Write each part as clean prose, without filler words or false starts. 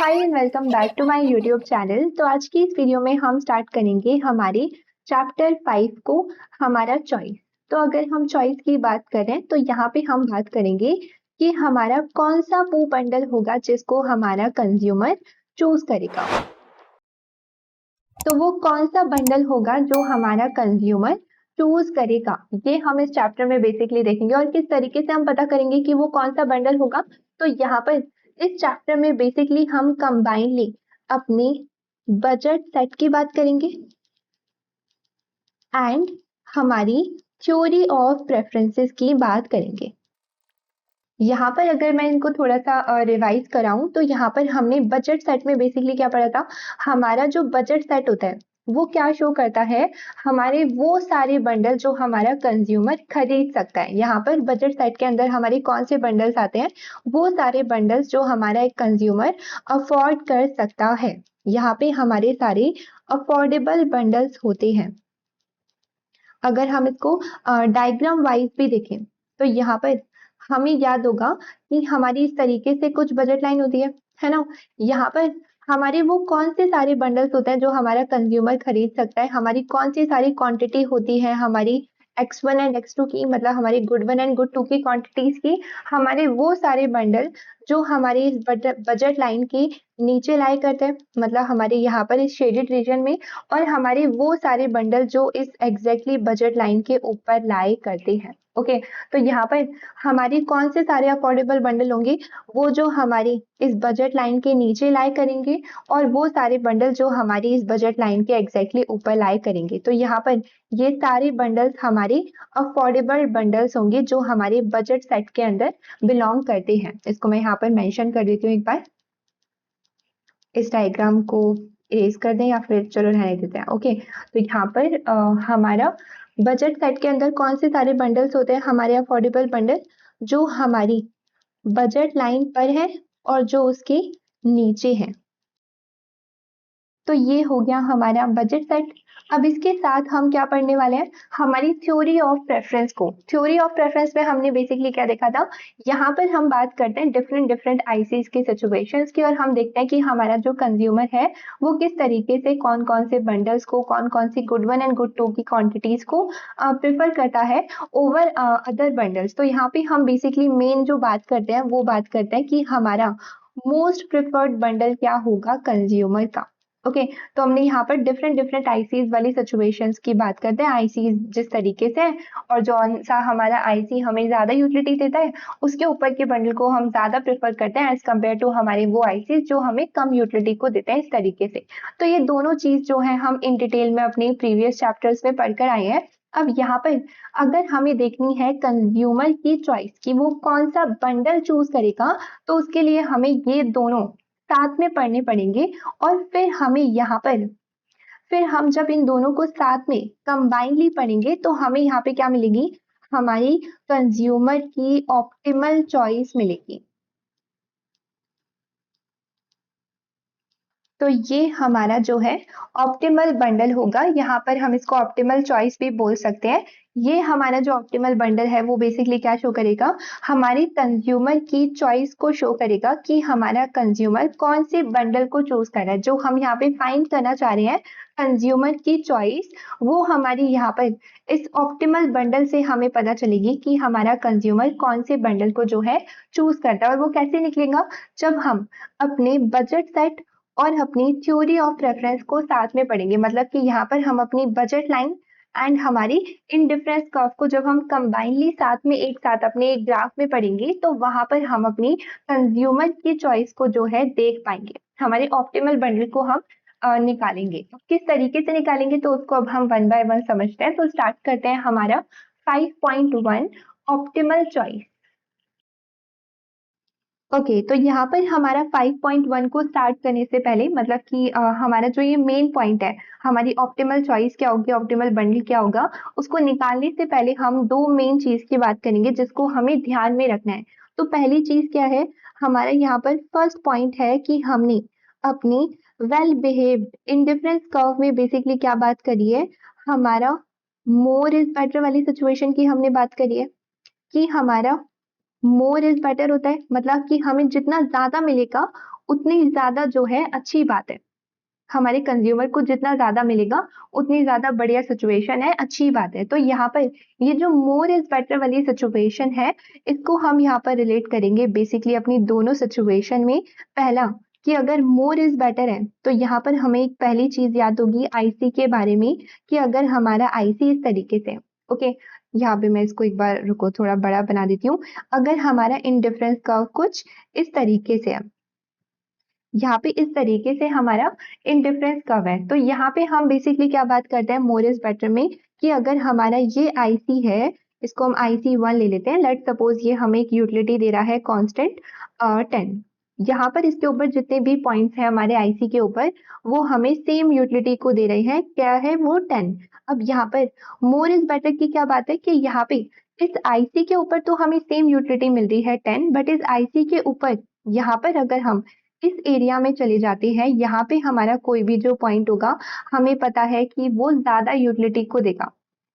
Hi and welcome back to my YouTube channel. तो आज की इस वीडियो में हम स्टार्ट करेंगे हमारे चैप्टर 5 को, हमारा चॉइस। तो अगर हम चॉइस की बात करें तो यहाँ पे हम बात करेंगे कि हमारा कौन सा वो बंडल होगा जिसको हमारा कंज्यूमर चूज करेगा। तो वो कौन सा बंडल होगा जो हमारा कंज्यूमर चूज करेगा, ये हम इस चैप्टर में बेसिकली देखेंगे। और किस तरीके से हम पता करेंगे कि वो कौन सा बंडल होगा, तो यहाँ पर इस चैप्टर में बेसिकली हम कंबाइनली अपनी बजट सेट की बात करेंगे एंड हमारी थ्योरी ऑफ प्रेफरेंसेस की बात करेंगे। यहाँ पर अगर मैं इनको थोड़ा सा रिवाइज कराऊं तो यहाँ पर हमने बजट सेट में बेसिकली क्या पढ़ा था। हमारा जो बजट सेट होता है वो क्या शो करता है, हमारे वो सारे बंडल जो हमारा कंज्यूमर खरीद सकता है। यहाँ पर बजट सेट के अंदर हमारे कौन से बंडल्स आते हैं, वो सारे बंडल्स जो हमारा एक कंज्यूमर अफोर्ड कर सकता है। यहाँ पे हमारे सारे अफोर्डेबल बंडल्स होते हैं। अगर हम इसको डायग्राम वाइज भी देखें तो यहाँ पर हमें याद होगा कि हमारी इस तरीके से कुछ बजट लाइन होती है ना। यहाँ पर हमारे वो कौन से सारे बंडल्स होते हैं जो हमारा कंज्यूमर खरीद सकता है, हमारी कौन सी सारी क्वांटिटी होती है, हमारी X1 एंड X2 की, मतलब हमारी गुड 1 एंड गुड 2 की क्वांटिटीज की। हमारे वो सारे बंडल जो हमारी इस बजट लाइन के नीचे लाई करते हैं, मतलब हमारे यहाँ पर इस शेडेड रीजन में। और हमारे वो सारे बंडल जो इस एग्जैक्टली बजट लाइन के ऊपर लाई करते हैं। ओके, तो यहाँ पर हमारी कौन से सारे अफोर्डेबल बंडल होंगे, वो जो हमारी इस बजट लाइन के नीचे लाई करेंगे, और वो सारे बंडल जो हमारी इस बजट लाइन के एग्जैक्टली ऊपर लाई करेंगे। तो यहाँ पर ये सारे बंडल्स हमारे अफोर्डेबल बंडल्स होंगे जो हमारे बजट सेट के अंदर बिलोंग करते हैं। इसको मैं यहाँ पर मेंशन कर देती हूँ एक बार। इस डायग्राम को इरेज कर दें या फिर चलो रहने देते हैं। ओके, तो यहाँ पर हमारा बजट सेट के अंदर कौन से सारे बंडल्स होते हैं, हमारे अफोर्डेबल बंडल जो हमारी बजट लाइन पर है और जो उसके नीचे है। तो ये हो गया हमारा बजट सेट। अब इसके साथ हम क्या पढ़ने वाले हैं, हमारी थ्योरी ऑफ प्रेफरेंस को। थ्योरी ऑफ प्रेफरेंस में हमने बेसिकली क्या देखा था, यहाँ पर हम बात करते हैं डिफरेंट डिफरेंट आईसीज के सिचुएशंस की, और हम देखते हैं कि हमारा जो कंज्यूमर है वो किस तरीके से कौन कौन से बंडल्स को, कौन कौन सी गुड 1 एंड गुड 2 की क्वांटिटीज को प्रेफर करता है ओवर अदर बंडल्स। तो यहाँ पे हम बेसिकली मेन जो बात करते हैं वो बात करते हैं कि हमारा मोस्ट प्रिफर्ड बंडल क्या होगा कंज्यूमर का। ओके, तो हमने यहाँ पर डिफरेंट डिफरेंट आईसीज वाली सिचुएशंस की बात करते हैं। आईसीज जिस तरीके से है और जो सा हमारा आईसी हमें ज्यादा यूटिलिटी देता है उसके ऊपर के बंडल को हम ज्यादा प्रेफर करते हैं एज कम्पेयर टू हमारे वो आईसीज जो हमें कम यूटिलिटी को देते हैं, इस तरीके से। तो ये दोनों चीज जो है हम इन डिटेल में अपने प्रीवियस चैप्टर्स में पढ़कर आए हैं। अब यहाँ पर अगर हमें देखनी है कंज्यूमर की चॉइस कि वो कौन सा बंडल चूज करेगा, तो उसके लिए हमें ये दोनों साथ में पढ़ने पड़ेंगे। और फिर हमें यहाँ पर, फिर हम जब इन दोनों को साथ में कंबाइनली पढ़ेंगे तो हमें यहाँ पे क्या मिलेगी, हमारी कंज्यूमर की ऑप्टिमल चॉइस मिलेगी। तो ये हमारा जो है ऑप्टिमल बंडल होगा। यहाँ पर हम इसको ऑप्टिमल चॉइस भी बोल सकते हैं। ये हमारा जो ऑप्टिमल बंडल है वो बेसिकली क्या शो करेगा, हमारी कंज्यूमर की चॉइस को शो करेगा कि हमारा कंज्यूमर कौन से बंडल को चूज कर रहा है। जो हम यहाँ पे फाइंड करना चाह रहे हैं कंज्यूमर की चॉइस, वो हमारी यहाँ पर इस ऑप्टिमल बंडल से हमें पता चलेगी कि हमारा कंज्यूमर कौन से बंडल को जो है चूज करता है। और वो कैसे निकलेगा, जब हम अपने बजट सेट और अपनी थ्योरी ऑफ प्रेफरेंस को साथ में पढ़ेंगे। मतलब कि यहाँ पर हम अपनी बजट लाइन एंड हमारी इंडिफरेंस कर्व को जब हम कंबाइनली साथ में एक साथ अपने एक ग्राफ में पढ़ेंगे तो वहां पर हम अपनी कंज्यूमर की चॉइस को जो है देख पाएंगे, हमारे ऑप्टिमल बंडल को हम निकालेंगे। तो किस तरीके से निकालेंगे तो उसको अब हम वन बाय वन समझते हैं। तो स्टार्ट करते हैं हमारा 5.1 ऑप्टिमल चॉइस। ओके, तो यहाँ पर हमारा 5.1 को स्टार्ट करने से पहले, मतलब कि हमारा जो ये मेन पॉइंट है, हमारी ऑप्टिमल चॉइस क्या होगी, ऑप्टिमल बंडल क्या होगा, उसको निकालने से पहले हम दो मेन चीज की बात करेंगे जिसको हमें ध्यान में रखना है। तो पहली चीज क्या है, हमारा यहाँ पर फर्स्ट पॉइंट है कि हमने अपनी वेल बिहेव्ड इंडिफरेंस कर्व में बेसिकली क्या बात करी है, हमारा मोर इज बेटर वाली सिचुएशन की हमने बात करी है कि हमारा मोर इज बेटर होता है, मतलब कि हमें जितना ज्यादा मिलेगा उतनी ज़्यादा जो है अच्छी बात है। हमारे कंज्यूमर को जितना ज़्यादा मिलेगा, उतनी ज़्यादा बढ़िया सिचुएशन है, अच्छी बात है। तो यहाँ पर ये जो मोर इज़ बेटर वाली सिचुएशन है, इसको हम यहाँ पर रिलेट करेंगे बेसिकली अपनी दोनों सिचुएशन में। पहला कि अगर मोर इज़ बेटर है, तो यहाँ पर हमें एक पहली चीज़ याद होगी आईसी के बारे में कि अगर हमारा आईसी इस तरीके से, ओके, यहाँ पे मैं इसको एक बार रुको थोड़ा बड़ा बना देती हूँ। अगर हमारा इंडिफरेंस कर्व कुछ इस तरीके से है, यहाँ पे इस तरीके से हमारा इंडिफरेंस कर्व है, तो यहाँ पे हम बेसिकली क्या बात करते हैं मोर इज बेटर में कि अगर हमारा ये आईसी है, इसको हम IC1 ले लेते हैं। लेट सपोज ये हमें एक यूटिलिटी दे रहा है कांस्टेंट 10। यहाँ पर इसके ऊपर जितने भी पॉइंट्स हैं हमारे आईसी के ऊपर, वो हमें सेम यूटिलिटी को दे रहे हैं। क्या है वो 10। अब यहाँ पर मोर इज बेटर की क्या बात है कि यहाँ पे इस आईसी के ऊपर तो हमें सेम यूटिलिटी मिल रही है 10, बट इस आईसी के ऊपर यहाँ पर अगर हम इस एरिया में चले जाते हैं, यहाँ पे हमारा कोई भी जो पॉइंट होगा, हमें पता है कि वो ज़्यादा यूटिलिटी को देगा,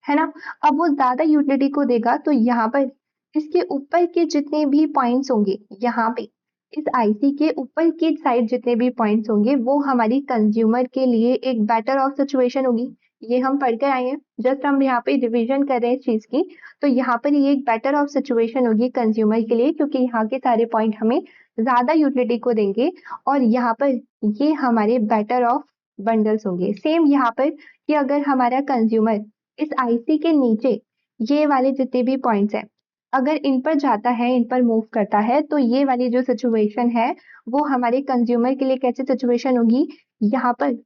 है ना? अब वो ज़्यादा यूटिलिटी को देगा, तो यहाँ पर इसके ऊपर के जितने भी पॉइंट्स होंगे, यहाँ पे इस आईसी के ऊपर की साइड जितने भी पॉइंट्स होंगे, वो हमारी कंज्यूमर के लिए एक बेटर ऑफ सिचुएशन होगी। ये हम पढ़ कर आए हैं, जस्ट हम यहाँ पे रिवीजन कर रहे हैं इस चीज़ की। तो यहाँ पर ये एक बेटर ऑफ सिचुएशन होगी कंज्यूमर के लिए, क्योंकि यहाँ के सारे पॉइंट हमें ज़्यादा यूटिलिटी को देंगे और यहाँ पर ये हमारे बेटर ऑफ बंडल्स होंगे। सेम यहाँ पर कि अगर हमारा कंज्यूमर इस आईसी के नीचे ये वाले जितने भी पॉइंट्स हैं, अगर इन पर जाता है, इन पर मूव करता है, तो ये वाली जो सिचुएशन है, वो हमारे कंज्यूमर के लिए कैसी सिचुएशन होगी? यहाँ पर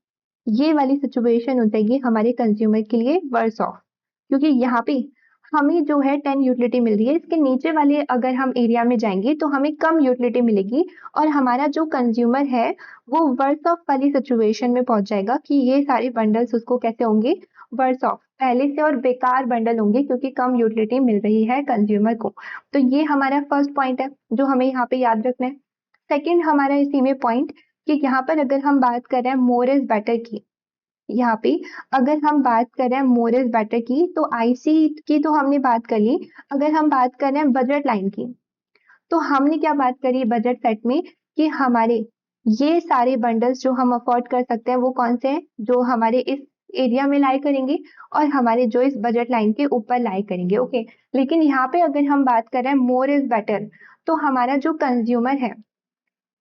ये वाली सिचुएशन हो जाएगी हमारे कंज्यूमर के लिए वर्स ऑफ, क्योंकि यहाँ पे हमें जो है 10 यूटिलिटी मिल रही है। इसके नीचे वाले अगर हम एरिया में जाएंगे तो हमें कम यूटिलिटी मिलेगी और हमारा जो कंज्यूमर है वो वर्स ऑफ वाली सिचुएशन में पहुंच जाएगा कि ये सारे बंडल्स उसको कैसे होंगे? वर्स ऑफ, पहले से और बेकार बंडल होंगे, क्योंकि कम यूटिलिटी मिल रही है कंज्यूमर को। तो ये हमारा फर्स्ट पॉइंट है जो हमें यहाँ पे याद रखना है। सेकेंड हमारा इसी में पॉइंट कि यहाँ पर अगर हम बात कर रहे हैं मोर इज बेटर की, यहाँ पे अगर हम बात कर रहे हैं मोर इज बेटर की, तो आईसी की तो हमने बात कर ली। अगर हम बात कर रहे हैं बजट लाइन की, तो हमने क्या बात करी बजट सेट में कि हमारे ये सारे बंडल्स जो हम अफोर्ड कर सकते हैं वो कौन से हैं? जो हमारे इस एरिया में लाई करेंगे और हमारे जो इस बजट लाइन के ऊपर लाई करेंगे, ओके। लेकिन यहाँ पे अगर हम बात कर रहे हैं मोर इज बेटर, तो हमारा जो कंज्यूमर है,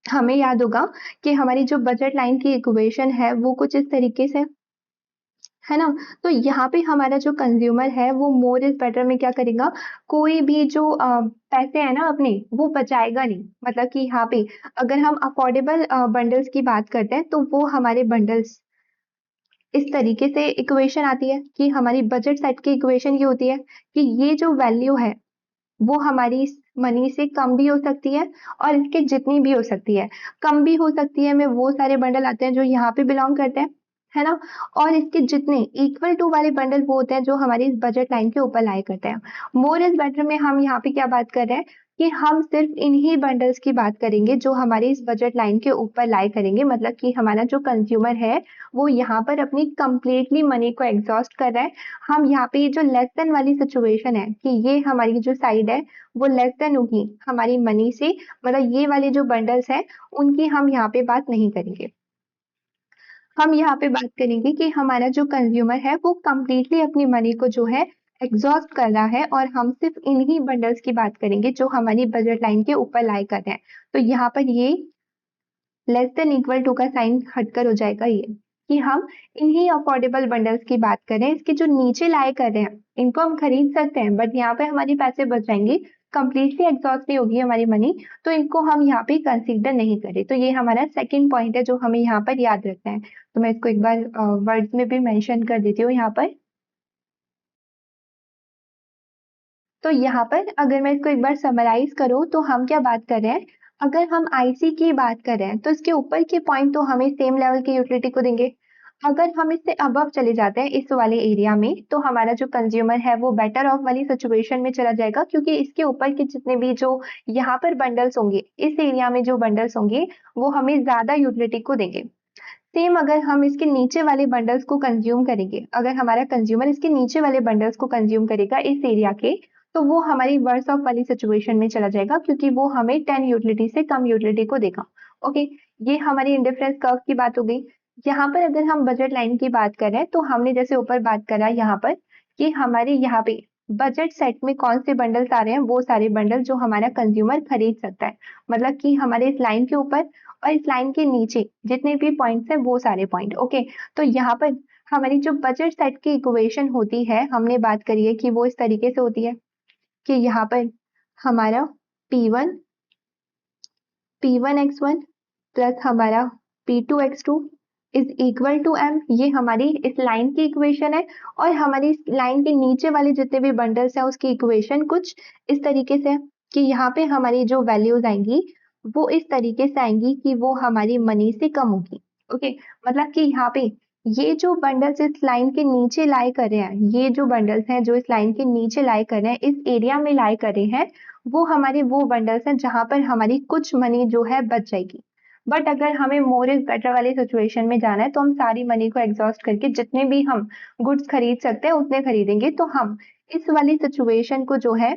हमें याद होगा कि हमारी जो बजट लाइन की इक्वेशन है वो कुछ इस तरीके से है ना? तो यहाँ पे हमारा जो कंज्यूमर है वो मोर इज बेटर में क्या करेगा? कोई भी जो पैसे है ना अपने, वो बचाएगा नहीं। मतलब कि यहाँ पे अगर हम अफोर्डेबल बंडल्स की बात करते हैं, तो वो हमारे बंडल्स इस तरीके से इक्वेशन आती है कि हमारी बजट सेट की इक्वेशन ये होती है कि ये जो वैल्यू है वो हमारी इस मनी से कम भी हो सकती है और इसके जितनी भी हो सकती है। कम भी हो सकती है में वो सारे बंडल आते हैं जो यहाँ पे बिलोंग करते हैं, है ना? और इसके जितने इक्वल टू वाले बंडल वो होते हैं जो हमारी इस बजट लाइन के ऊपर लाई करते हैं। मोर इज बेटर में हम यहाँ पे क्या बात कर रहे हैं कि हम सिर्फ इन्हीं बंडल्स की बात करेंगे जो हमारी इस बजट लाइन के ऊपर लाई करेंगे। मतलब कि हमारा जो कंज्यूमर है वो यहाँ पर अपनी कंप्लीटली मनी को एग्जॉस्ट कर रहा है। हम यहाँ पे ये जो लेस देन वाली सिचुएशन है कि ये हमारी जो साइड है वो लेस देन होगी हमारी मनी से, मतलब ये वाले जो बंडल्स हैं उनकी हम यहाँ पे बात नहीं करेंगे। हम यहाँ पे बात करेंगे कि हमारा जो कंज्यूमर है वो कंप्लीटली अपनी मनी को जो है एग्जॉस्ट कर रहा है और हम सिर्फ इन्हीं बंडल्स की बात करेंगे जो हमारी बजट लाइन के ऊपर लाई कर रहे हैं। तो यहाँ पर ये लेस देन इक्वल टू का साइन हटकर हो जाएगा ये कि हम इन्हीं अफोर्डेबल बंडल्स की बात करें। इसके जो नीचे लाए कर रहे हैं इनको हम खरीद सकते हैं, बट यहाँ पे हमारे पैसे बच जाएंगे, कंप्लीटली एग्जॉस्ट नहीं होगी हमारी मनी, तो इनको हम यहाँ पे कंसीडर नहीं करें। तो ये हमारा सेकंड पॉइंट है जो हमें यहाँ पर याद रखना है। तो मैं इसको एक बार वर्ड्स में भी मेंशन कर देती हूँ यहाँ पर। तो यहाँ पर अगर मैं इसको एक बार समराइज करूँ तो हम क्या बात कर रहे हैं? अगर हम आईसी की बात कर रहे हैं तो इसके ऊपर के पॉइंट तो हमें सेम लेवल की यूटिलिटी को देंगे। अगर हम इससे अबव चले जाते हैं इस वाले एरिया में, तो हमारा जो कंज्यूमर है वो बेटर ऑफ वाली सिचुएशन में चला जाएगा, क्योंकि इसके ऊपर के जितने भी जो यहाँ पर बंडल्स होंगे, इस एरिया में जो बंडल्स होंगे वो हमें ज्यादा यूटिलिटी को देंगे। सेम अगर हम इसके नीचे वाले बंडल्स को कंज्यूम करेंगे, अगर हमारा कंज्यूमर इसके नीचे वाले बंडल्स को कंज्यूम करेगा इस एरिया के, तो वो हमारी वर्स ऑफ वाली सिचुएशन में चला जाएगा, क्योंकि वो हमें 10 यूटिलिटी से कम यूटिलिटी को देगा। ओके, ये हमारी इंडिफरेंस कर्व की बात हो गई। यहाँ पर अगर हम बजट लाइन की बात करें तो हमने जैसे ऊपर बात करा यहाँ पर कि हमारे यहाँ पे बजट सेट में कौन से बंडल्स आ रहे हैं, वो सारे बंडल जो हमारा कंज्यूमर खरीद सकता है। मतलब कि हमारे इस लाइन के ऊपर और इस लाइन के नीचे जितने भी पॉइंट्स हैं वो सारे पॉइंट। ओके, तो यहाँ पर हमारी जो बजट सेट की इक्वेशन होती है, हमने बात करी है कि वो इस तरीके से होती है कि यहाँ पर हमारा P1 P1x1 प्लस हमारा P2x2 is equal to M। ये हमारी इस लाइन की इक्वेशन है और हमारी इस लाइन के नीचे वाले जितने भी बंडल्स हैं उसकी इक्वेशन कुछ इस तरीके से है कि यहाँ पे हमारी जो वैल्यूज आएंगी वो इस तरीके से आएंगी कि वो हमारी मनी से कम होगी। ओके, मतलब कि यहाँ पे ये जो बंडल्स इस लाइन के नीचे लाई कर रहे हैं, ये जो बंडल्स हैं जो इस लाइन के नीचे लाई कर रहे हैं, इस एरिया में लाई कर रहे हैं, वो हमारे वो बंडल्स हैं जहां पर हमारी कुछ मनी जो है बच जाएगी। बट अगर हमें मोर इज बेटर वाली सिचुएशन में जाना है तो हम सारी मनी को एग्जॉस्ट करके जितने भी हम गुड्स खरीद सकते हैं उतने खरीदेंगे। तो हम इस वाली सिचुएशन को जो है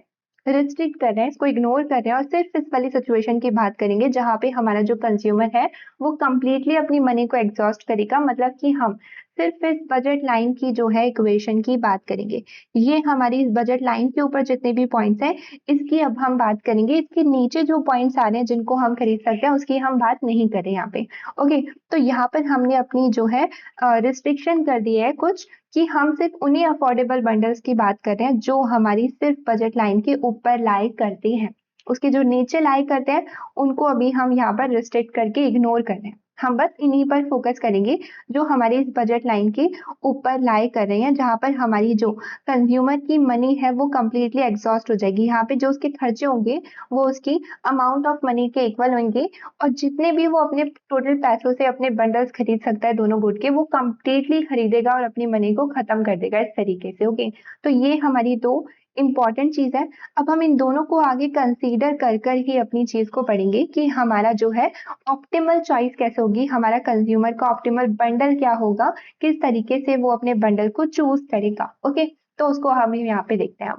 रिस्ट्रिक्ट कर रहे हैं, इसको इग्नोर कर रहे हैं और सिर्फ इस वाली सिचुएशन की बात करेंगे जहां पे हमारा जो कंज्यूमर है वो कंप्लीटली अपनी मनी को एग्जॉस्ट करेगा। मतलब कि हम सिर्फ इस बजट लाइन की जो है इक्वेशन की बात करेंगे। ये हमारी इस बजट लाइन के ऊपर जितने भी पॉइंट्स हैं इसकी अब हम बात करेंगे। इसके नीचे जो पॉइंट्स आ रहे हैं जिनको हम खरीद सकते हैं उसकी हम बात नहीं करें यहाँ पे। ओके, तो यहाँ पर हमने अपनी जो है रिस्ट्रिक्शन कर दी है कुछ कि हम सिर्फ उन्हीं अफोर्डेबल बंडल्स की बात कर रहे हैं जो हमारी सिर्फ बजट लाइन के ऊपर लाई करते हैं। उसके जो नीचे लाई करते हैं उनको अभी हम यहाँ पर रिस्ट्रिक्ट करके इग्नोर कर रहे हैं। हम बस इन्हीं पर फोकस करेंगे जो हमारी इस बजट लाइन के ऊपर लाई कर रहे हैं, जहां पर हमारी जो कंज्यूमर की मनी है वो कंप्लीटली एग्जॉस्ट हो जाएगी। यहाँ पे जो उसके खर्चे होंगे वो उसकी अमाउंट ऑफ मनी के इक्वल होंगे और जितने भी वो अपने टोटल पैसों से अपने बंडल्स खरीद सकता है दोनों गुड के, वो कंप्लीटली खरीदेगा और अपनी मनी को खत्म कर देगा इस तरीके से। ओके, तो ये हमारी दो इंपॉर्टेंट चीज है। अब हम इन दोनों को आगे कंसीडर कर कर ही अपनी चीज को पढ़ेंगे कि हमारा जो है ऑप्टिमल चॉइस कैसे होगी, हमारा कंज्यूमर का ऑप्टिमल बंडल क्या होगा, किस तरीके से वो अपने बंडल को चूज करेगा। ओके, तो उसको हम यहाँ पे देखते हैं।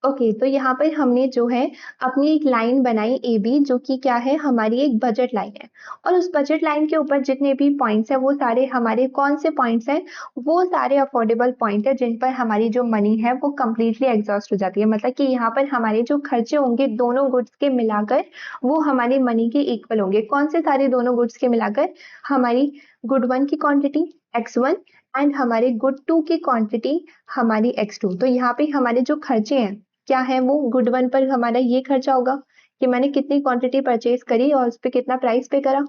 ओके, तो यहाँ पर हमने जो है अपनी एक लाइन बनाई ए बी, जो कि क्या है हमारी एक बजट लाइन है। और उस बजट लाइन के ऊपर जितने भी पॉइंट्स हैं वो सारे हमारे कौन से पॉइंट्स हैं, वो सारे अफोर्डेबल पॉइंट है जिन पर हमारी जो मनी है वो कंप्लीटली एग्जॉस्ट हो जाती है। मतलब कि यहाँ पर हमारे जो खर्चे होंगे दोनों गुड्स के मिलाकर वो हमारी मनी के इक्वल होंगे। कौन से सारे दोनों गुड्स के मिलाकर, हमारी गुड वन की क्वांटिटी X1 एंड हमारे गुड टू की क्वांटिटी हमारी X2। तो यहाँ पे हमारे जो खर्चे हैं क्या है, वो गुड वन पर हमारा ये खर्चा होगा कि मैंने कितनी क्वांटिटी परचेज करी और उस पर कितना प्राइस पे करा।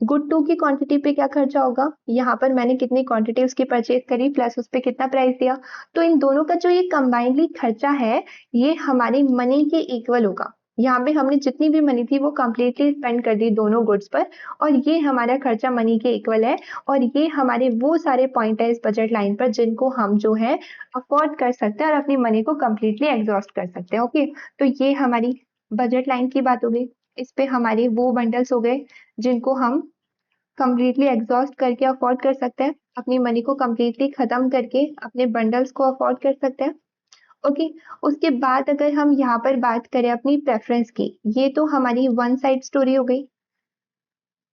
गुड टू की क्वांटिटी पे क्या खर्चा होगा, यहाँ पर मैंने कितनी क्वांटिटी उसकी परचेज करी प्लस उस पर कितना प्राइस दिया। तो इन दोनों का जो ये कंबाइनली खर्चा है ये हमारी मनी के इक्वल होगा। यहाँ पे हमने जितनी भी मनी थी वो कंप्लीटली स्पेंड कर दी दोनों गुड्स पर और ये हमारा खर्चा मनी के इक्वल है। और ये हमारे वो सारे पॉइंट है इस बजट लाइन पर जिनको हम जो है अफोर्ड कर सकते हैं और अपनी मनी को कंप्लीटली एग्जॉस्ट कर सकते हैं। ओके, तो ये हमारी बजट लाइन की बात हो गई। इस पे हमारे वो बंडल्स हो गए जिनको हम कंप्लीटली एग्जॉस्ट करके अफोर्ड कर सकते हैं, अपनी मनी को कंप्लीटली खत्म करके अपने बंडल्स को अफोर्ड कर सकते हैं। ओके, उसके बाद अगर हम यहाँ पर बात करें अपनी प्रेफरेंस की, ये तो हमारी वन साइड स्टोरी हो गई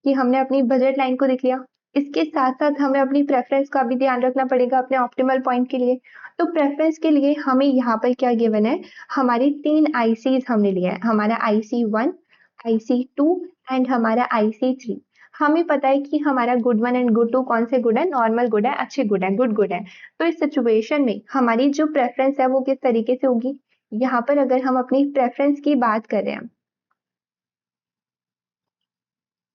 कि हमने अपनी बजट लाइन को देख लिया। इसके साथ साथ हमें अपनी प्रेफरेंस का भी ध्यान रखना पड़ेगा अपने ऑप्टिमल पॉइंट के लिए। तो प्रेफरेंस के लिए हमें यहाँ पर क्या गिवन है, हमारी 3 आईसीज हमने लिया है, हमारा IC1, IC2 एंड हमारा IC3। हमें पता है कि हमारा good one and good two कौन से गुड है, नॉर्मल गुड है, अच्छे गुड है, गुड गुड है। तो इस सिचुएशन में हमारी जो प्रेफरेंस है वो किस तरीके से होगी, यहाँ पर अगर हम अपनी प्रेफरेंस की बात कर रहे हैं,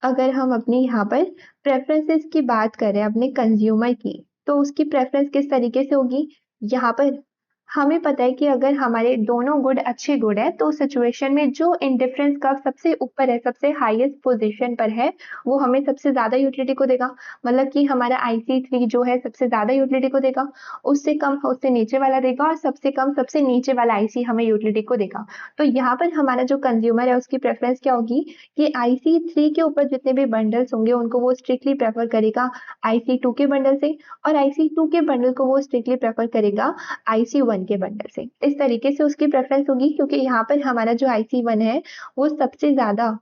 अगर हम अपनी यहाँ पर प्रेफरेंसेस की बात करें अपने कंज्यूमर की, तो उसकी प्रेफरेंस किस तरीके से होगी। यहाँ पर हमें पता है कि अगर हमारे दोनों गुड अच्छे गुड है तो सिचुएशन में जो इंडिफरेंस कर्व सबसे ऊपर है, सबसे हाईएस्ट पोजीशन पर है, वो हमें सबसे ज्यादा यूटिलिटी को देगा। मतलब कि हमारा IC3 जो है सबसे ज्यादा यूटिलिटी को देगा, उससे कम उससे नीचे वाला देगा और सबसे कम सबसे नीचे वाला IC हमें यूटिलिटी को देगा। तो यहाँ पर हमारा जो कंज्यूमर है उसकी प्रेफरेंस क्या होगी कि IC3 के ऊपर जितने भी बंडल्स होंगे उनको वो स्ट्रिक्टली प्रेफर करेगा IC2 के बंडल से, और IC2 के बंडल को वो स्ट्रिक्टली प्रेफर करेगा IC1 IC1 के बंडल से। इस तरीके से उसकी प्रेफरेंस होगी, क्योंकि यहाँ पर हमारा जो IC1 है वो सबसे ज़्यादा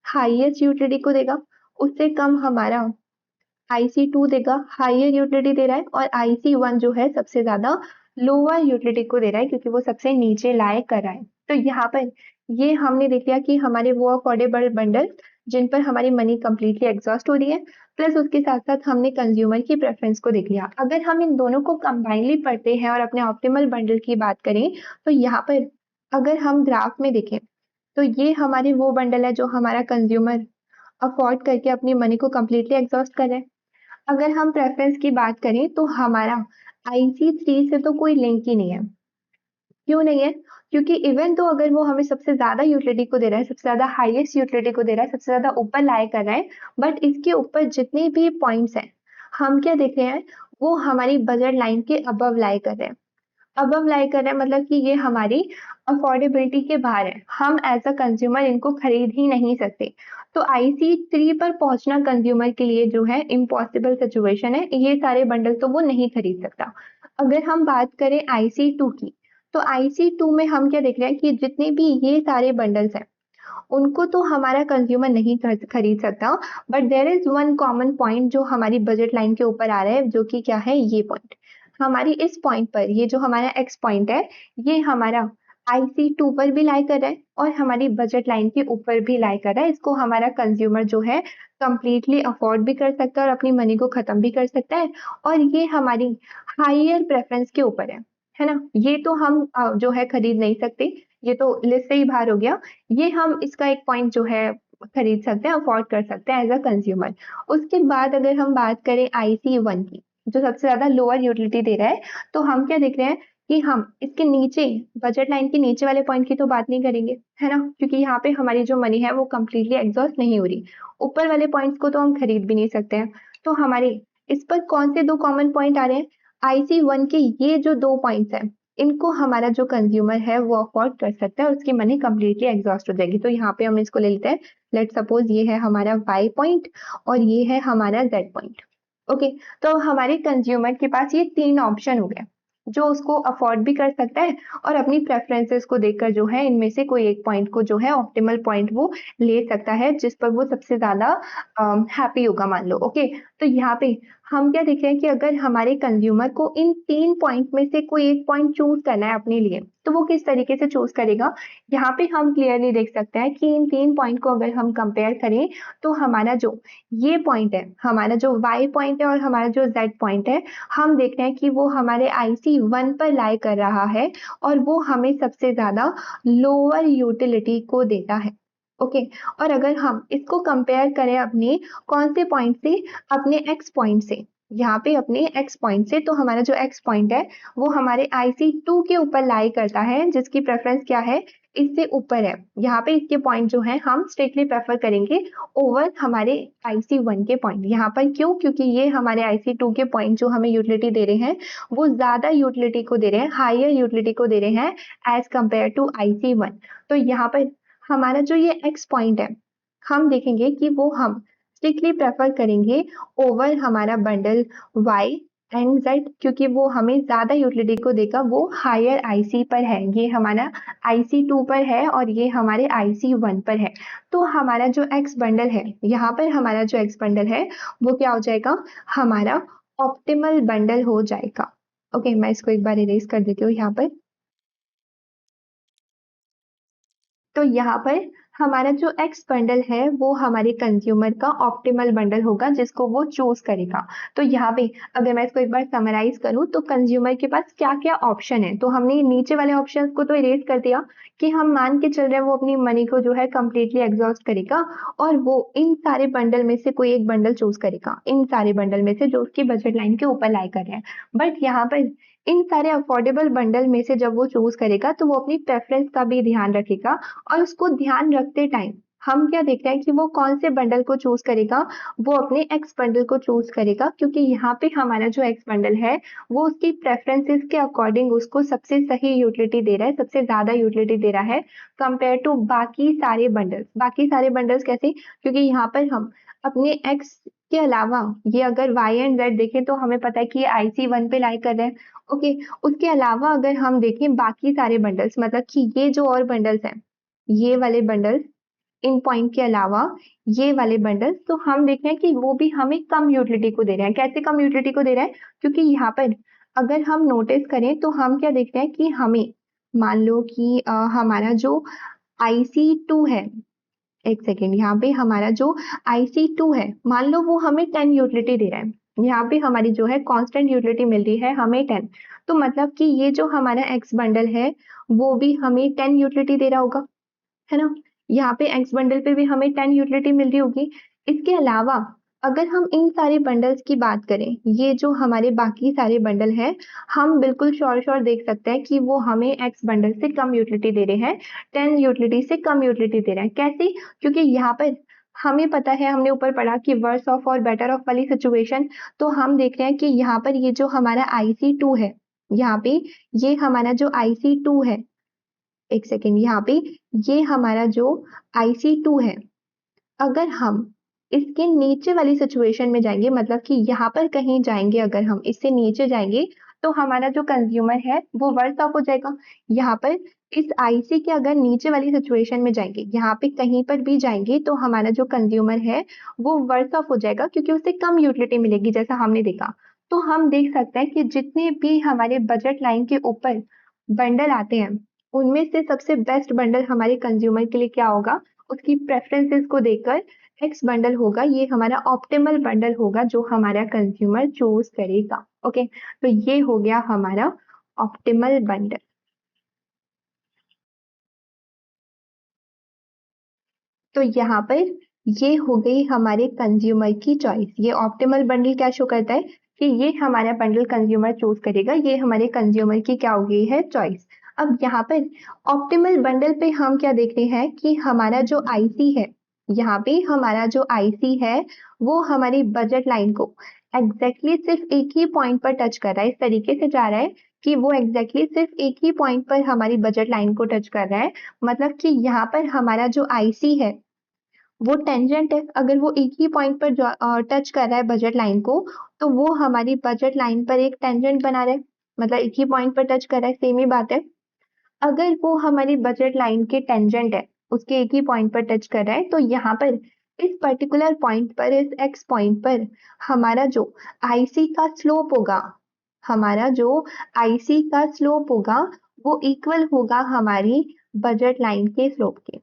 हाईएस्ट यूटिलिटी को देगा, उससे कम हमारा IC2 देगा, हायर यूटिलिटी दे रहा है, और IC1 जो है सबसे ज़्यादा लोअर यूटिलिटी को दे रहा है, क्योंकि वो सबसे नीचे लाए कर रहा है। तो यहाँ पर ये हमने देख लिया कि हमारे वो अफोर्डेबल बंडल जिन पर हमारी मनी कंप्लीटली एग्जॉस्ट हो रही है, प्लस उसके साथ-साथ हमने कंज्यूमर की प्रेफरेंस को देख लिया। अगर हम इन दोनों को कंबाइनली पढ़ते हैं और अपने ऑप्टिमल बंडल की बात करें, तो यहाँ पर अगर हम ग्राफ में देखें, तो ये हमारे वो बंडल है जो हमारा कंज्यूमर अफोर्ड करके अपनी मनी को कंप्लीटली एग्जॉस्ट कर रहे हैं। अगर हम प्रेफरेंस की बात करें, तो हमारा IC3 से तो कोई लिंक ही नहीं है। क्यों नहीं है? क्योंकि इवन तो अगर वो हमें सबसे ज़्यादा यूटिलिटी को दे रहा है, सबसे ज़्यादा हाईएस्ट यूटिलिटी को दे रहा है, सबसे ज़्यादा ऊपर लाए कर रहा है, बट इसके ऊपर जितने भी पॉइंट्स हैं, हम क्या देख रहे हैं, वो हमारी बजट लाइन के अबव लाए कर रहे हैं। अबव लाई कर रहे हैं मतलब कि ये हमारी अफोर्डेबिलिटी के बाहर है। हम एज़ अ कंज्यूमर इनको खरीद ही नहीं सकते। तो IC3 पर पहुँचना कंज्यूमर के लिए जो है इम्पॉसिबल सिचुएशन है। ये सारे बंडल तो वो नहीं खरीद सकता। अगर हम बात करें IC2 की, तो IC2 में हम क्या देख रहे हैं कि जितने भी ये सारे बंडल्स हैं, उनको तो हमारा कंज्यूमर नहीं खरीद सकता, but there is one common point जो हमारी बजट लाइन के ऊपर आ रहा है, जो कि क्या है, ये पॉइंट। हमारी इस पॉइंट पर ये जो हमारा एक्स पॉइंट है, ये हमारा IC2 पर भी लाई कर रहा है और हमारी बजट लाइन के ऊपर भी लाई कर रहा है। इसको हमारा कंज्यूमर जो है कंप्लीटली अफोर्ड भी कर सकता है और अपनी मनी को खत्म भी कर सकता है, और ये हमारी हायर प्रेफरेंस के ऊपर है ना? ये तो हम जो है खरीद नहीं सकते, ये तो लिस्ट से ही बाहर हो गया। ये हम इसका एक पॉइंट जो है खरीद सकते हैं, अफोर्ड कर सकते हैं एज़ अ कंज्यूमर। उसके बाद अगर हम बात करें IC1 की, जो सबसे ज़्यादा लोअर यूटिलिटी दे रहा है, तो हम क्या देख रहे हैं कि हम इसके नीचे बजट लाइन के नीचे वाले पॉइंट की तो बात नहीं करेंगे, है ना? क्योंकि यहाँ पे हमारी जो मनी है वो कंप्लीटली एग्ज़ॉस्ट नहीं हो रही। ऊपर वाले पॉइंट्स को तो हम खरीद भी नहीं सकते हैं। तो हमारे इस पर कौन से 2 कॉमन पॉइंट आ रहे हैं? IC1 के ये जो 2 पॉइंट्स हैं, इनको हमारा जो कंज्यूमर है वो अफोर्ड कर सकता है और उसकी मनी कंप्लीटली एग्ज़ॉस्ट हो जाएगी। तो यहाँ पे हम इसको ले लेते हैं, लेट्स सपोज़ ये है हमारा Y पॉइंट और ये है हमारा Z पॉइंट। ओके, तो हमारे कंज्यूमर के पास ये 3 ऑप्शन हो गए, जो उसको अफोर्ड भी कर सकता है और अपनी प्रेफरेंसेस को देखकर जो है इनमें से कोई एक पॉइंट को जो है ऑप्टिमल पॉइंट वो ले सकता है, जिस पर वो सबसे ज़्यादा हैप्पी होगा, मान लो। ओके, तो यहाँ पे हम क्या देख रहे हैं कि अगर हमारे कंज्यूमर को इन 3 पॉइंट में से कोई एक पॉइंट चूज़ करना है अपने लिए, तो वो किस तरीके से चूज़ करेगा? यहाँ पे हम क्लियरली देख सकते हैं कि इन 3 पॉइंट को अगर हम कंपेयर करें, तो हमारा जो ये पॉइंट है, हमारा जो Y पॉइंट है और हमारा जो Z पॉइंट है, हम देख रहे हैं कि वो हमारे IC1 पर लाई कर रहा है और वो हमें सबसे ज़्यादा लोअर यूटिलिटी को देता है। ओके, और अगर हम इसको कंपेयर करें अपने कौन से पॉइंट से? अपने X पॉइंट से। यहाँ पे अपने X पॉइंट से, तो हमारा जो X पॉइंट है, वो हमारे IC2 के ऊपर लाई करता है, जिसकी प्रेफ़रेंस क्या है? इससे ऊपर है। यहाँ पे इसके पॉइंट जो हैं हम स्ट्रिक्टली प्रेफ़र करेंगे ओवर हमारे IC1 के पॉइंट। यहाँ पर क्यों? क्योंकि ये हमारे IC2 के पॉइंट जो हमें यूटिलिटी दे रहे हैं, वो ज़्यादा यूटिलिटी को दे रहे हैं, हायर यूटिलिटी को दे रहे हैं एज़ कंपेयर टू IC1। तो यहाँ पर हमारा जो ये X पॉइंट है, हम देखेंगे कि वो हम स्ट्रिक्टली प्रेफ़र करेंगे ओवर हमारा बंडल Y एंड Z, क्योंकि वो हमें ज़्यादा यूटिलिटी को देगा, वो हायर IC पर है। ये हमारा IC2 पर है और ये हमारे IC1 पर है। तो हमारा जो X बंडल है, यहाँ पर हमारा जो X बंडल है, वो क्या हो जाएगा? हमारा ऑप्टिमल बंडल हो जाएगा। ओके, मैं इसको एक बार इरेज़ कर देती हूँ यहाँ पर। तो यहाँ पर हमारा जो X बंडल है, वो हमारे कंज्यूमर का ऑप्टिमल बंडल होगा, जिसको वो चूज़ करेगा। तो यहाँ पे अगर मैं इसको एक बार समराइज़ करूँ, तो कंज्यूमर के पास क्या-क्या ऑप्शन है? तो हमने नीचे वाले ऑप्शंस को तो इरेज़ कर दिया कि हम मान के चल रहे हैं वो अपनी मनी को जो है कंप्लीटली एग्ज़ॉस्ट करेगा और वो इन सारे बंडल में से कोई एक बंडल चूज़ करेगा। इन सारे बंडल में से जो उसकी बजट लाइन के ऊपर लाई कर रहे हैं। बट यहाँ पर इन सारे अफोर्डेबल बंडल में से जब वो चूज़ करेगा, तो वो अपनी प्रेफ़रेंस का भी ध्यान रखेगा और उसको ध्यान रखते टाइम हम क्या देख रहे हैं कि वो कौन से बंडल को चूज़ करेगा? वो अपने X बंडल को चूज़ करेगा, क्योंकि यहाँ पे हमारा जो X बंडल है, वो उसकी प्रेफ़रेंसेस के अकॉर्डिंग उसको सबसे सही यूटिलिटी दे रहा है, सबसे ज़्यादा यूटिलिटी दे रहा है कंपेयर टू बाकी सारे बंडल्स। बाकी सारे बंडल्स कैसे? क्योंकि यहाँ पर हम अपने X इसके अलावा ये अगर y एंड z देखें तो हमें पता है कि ये IC1 पे लाई कर रहे हैं। ओके, उसके अलावा अगर हम देखें बाकी सारे बंडल्स, मतलब कि ये जो और बंडल्स हैं, ये वाले बंडल्स, इन पॉइंट के अलावा ये वाले बंडल्स, तो हम देख रहे हैं कि वो भी हमें कम यूटिलिटी को दे रहे हैं। कैसे कम यूटिलिटी को दे रहे हैं? क्योंकि यहाँ पर अगर हम नोटिस करें तो हम क्या देख रहे हैं कि हमें, मान लो कि हमारा जो IC2 है, एक सेकेंड, यहाँ पे हमारा जो IC2 है, मान लो वो हमें 10 यूटिलिटी दे रहा है। यहाँ पे हमारी जो है कांस्टेंट यूटिलिटी मिल रही है हमें 10। तो मतलब कि ये जो हमारा एक्स बंडल है वो भी हमें 10 यूटिलिटी दे रहा होगा, है ना? यहाँ पे एक्स बंडल पे भी हमें 10 यूटिलिटी मिल रही होगी। इसके अलावा अगर हम इन सारे बंडल्स की बात करें, ये जो हमारे बाकी सारे बंडल हैं, हम बिल्कुल श्योर देख सकते हैं कि वो हमें एक्स बंडल से कम यूटिलिटी दे रहे हैं, 10 यूटिलिटी से कम यूटिलिटी दे रहे हैं। कैसे? क्योंकि यहाँ पर हमें पता है, हमने ऊपर पढ़ा कि वर्स ऑफ और बेटर ऑफ वाली सिचुएशन, तो हम देख रहे हैं कि यहाँ पर ये जो हमारा IC2 है, यहाँ पे ये हमारा जो IC2 है, एक सेकेंड, यहाँ पे ये हमारा जो IC2 है, अगर हम इसके नीचे वाली सिचुएशन में जाएंगे, मतलब कि यहाँ पर कहीं जाएंगे, अगर हम इससे नीचे जाएंगे तो हमारा जो कंज्यूमर है वो वर्स ऑफ हो जाएगा। यहाँ पर इस IC के अगर नीचे वाली सिचुएशन में जाएंगे, यहाँ पे कहीं पर भी जाएंगे, तो हमारा जो कंज्यूमर है वो वर्स ऑफ हो जाएगा, क्योंकि उसे कम यूटिलिटी मिलेगी, जैसा हमने देखा। तो हम देख सकते हैं कि जितने भी हमारे बजट लाइन के ऊपर बंडल आते हैं, उनमें से सबसे बेस्ट बंडल हमारे कंज्यूमर के लिए क्या होगा, उसकी प्रेफरेंसेस को देखकर एक्स बंडल होगा, ये हमारा ऑप्टिमल बंडल होगा जो हमारा कंज्यूमर चूज करेगा। ओके, तो ये हो गया हमारा ऑप्टिमल बंडल। तो यहाँ पर ये हो गई हमारे कंज्यूमर की चॉइस। ये ऑप्टिमल बंडल क्या शो करता है कि ये हमारा बंडल कंज्यूमर चूज करेगा, ये हमारे कंज्यूमर की क्या हो गई है, चॉइस। अब यहाँ पर ऑप्टिमल बंडल पे हम क्या देख रहे हैं कि हमारा जो IC है, यहाँ पे हमारा जो IC है वो हमारी बजट लाइन को एग्जैक्टली सिर्फ एक ही पॉइंट पर टच कर रहा है। इस तरीके से जा रहा है कि वो एग्जैक्टली सिर्फ एक ही पॉइंट पर हमारी बजट लाइन को टच कर रहा है। मतलब कि यहाँ पर हमारा जो IC है वो टेंजेंट है, अगर वो एक ही पॉइंट पर टच कर रहा है बजट लाइन को, तो वो हमारी बजट लाइन पर एक टेंजेंट बना रहा है, मतलब एक ही पॉइंट पर टच कर रहा है, सेम ही बात है। अगर वो हमारी बजट लाइन के टेंजेंट है, उसके एक ही पॉइंट पर टच कर रहा है, तो यहाँ पर इस पर्टिकुलर पॉइंट पर, इस एक्स पॉइंट पर हमारा जो IC का स्लोप होगा, हमारा जो IC का स्लोप होगा वो इक्वल होगा हमारी बजट लाइन के स्लोप के।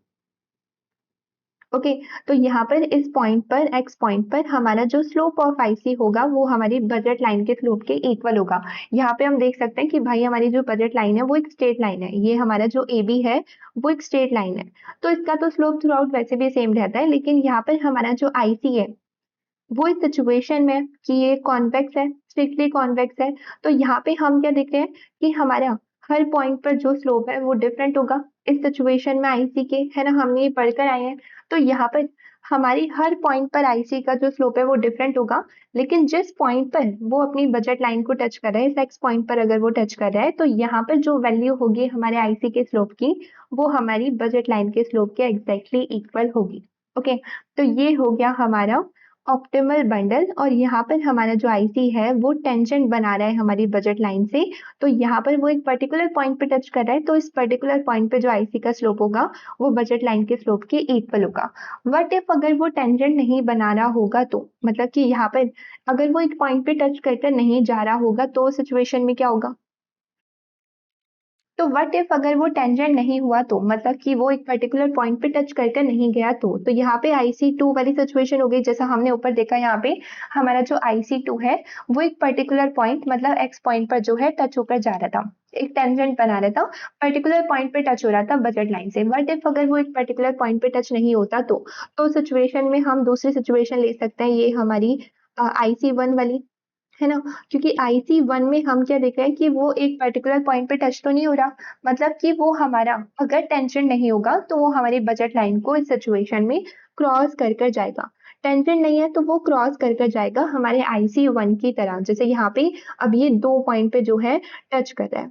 ओके, तो यहाँ पर इस पॉइंट पर, एक्स पॉइंट पर हमारा जो स्लोप ऑफ IC होगा वो हमारी बजट लाइन के स्लोप के इक्वल होगा। यहाँ पे हम देख सकते हैं कि भाई हमारी जो बजट लाइन है वो एक स्ट्रेट लाइन है, ये हमारा जो AB है वो एक स्ट्रेट लाइन है, तो इसका तो स्लोप थ्रू आउट वैसे भी सेम रहता है। लेकिन यहाँ पर हमारा जो IC है वो इस सिचुएशन में कि ये कॉन्वेक्स है, स्ट्रिक्टली कॉन्वेक्स है, तो यहाँ पे हम क्या देख रहे हैं कि हमारा हर पॉइंट पर जो स्लोप है वो डिफरेंट होगा इस सिचुएशन में IC के, है ना, हमने ये पढ़कर आए हैं। तो यहाँ पर हमारी हर पॉइंट पर IC का जो स्लोप है वो डिफरेंट होगा, लेकिन जिस पॉइंट पर वो अपनी बजट लाइन को टच कर रहा है, इस एक्स पॉइंट पर अगर वो टच कर रहा है, तो यहाँ पर जो वैल्यू होगी हमारे IC के स्लोप की वो हमारी बजट लाइन के स्लोप के एग्जैक्टली इक्वल होगी। ओके, तो ये हो गया हमारा ऑप्टिमल बंडल, और यहाँ पर हमारा जो IC है वो टेंजेंट बना रहा है हमारी बजट लाइन से, तो यहाँ पर वो एक पर्टिकुलर पॉइंट पे टच कर रहा है, तो इस पर्टिकुलर पॉइंट पे जो IC का स्लोप होगा वो बजट लाइन के स्लोप के इक्वल होगा। व्हाट इफ अगर वो टेंजेंट नहीं बना रहा होगा, तो मतलब कि यहाँ पर अगर वो एक पॉइंट पे टच करके नहीं जा रहा होगा, तो सिचुएशन में क्या होगा? तो व्हाट इफ अगर वो टेंजेंट नहीं हुआ, तो मतलब कि वो एक पर्टिकुलर पॉइंट पे टच करके नहीं गया, तो यहाँ पे IC2 वाली सिचुएशन हो गई, जैसा हमने ऊपर देखा। यहाँ पे हमारा जो IC2 है वो एक पर्टिकुलर पॉइंट, मतलब एक्स पॉइंट पर जो है टच होकर जा रहा था, एक टेंजेंट बना रहा था, पर्टिकुलर पॉइंट पे टच हो रहा था बजट लाइन से। व्हाट इफ अगर वो एक पर्टिकुलर पॉइंट पे टच नहीं होता, तो सिचुएशन में हम दूसरी सिचुएशन ले सकते हैं, ये हमारी IC1 वाली, है ना, क्योंकि IC1 में हम क्या देख रहे हैं कि वो एक पर्टिकुलर पॉइंट पे टच तो नहीं हो रहा, मतलब कि वो हमारा अगर टेंजेंट नहीं होगा तो वो हमारी बजट लाइन को इस सिचुएशन में क्रॉस कर कर जाएगा। टेंजेंट नहीं है तो वो क्रॉस कर कर जाएगा हमारे IC1 की तरह, जैसे यहाँ पे अब ये 2 पॉइंट पे जो है टच कर रहा है।